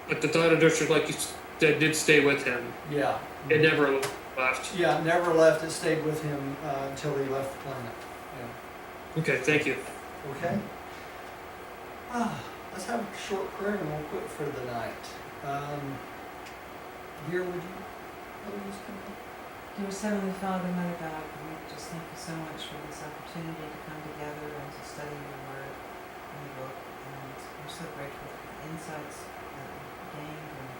But the thought adjuster, like you said, did stay with him. Right? Yeah. It never left. Yeah, never left. It stayed with him until he left the planet. Yeah. Okay, thank you. Okay? Let's have a short prayer and we'll quit for the night. Dear, would you please come up? Dearest Heavenly Father, Mother God, we just thank you so much for this opportunity to come together and to study your word and the book. And we're so grateful for the insights that we gained and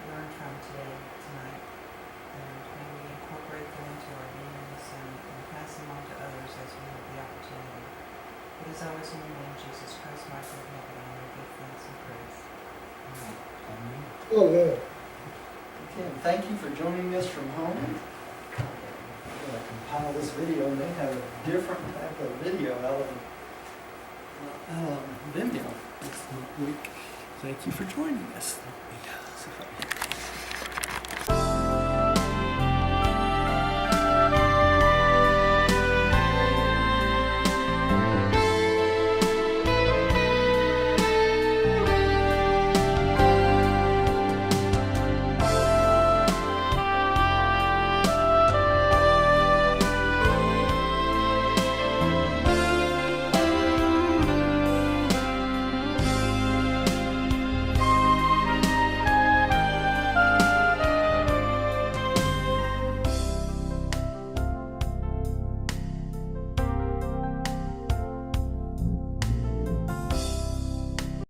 learned from tonight. And may we incorporate them into our beings and pass them on to others as we have the opportunity. It is always in your name, Jesus Christ, my Lord, and heaven, and we give thanks and praise. Amen. Amen. Oh, yeah. Okay, and thank you for joining us from home. I'm going to compile this video and then have a different type of video out of Vimeo this week. Thank you for joining us.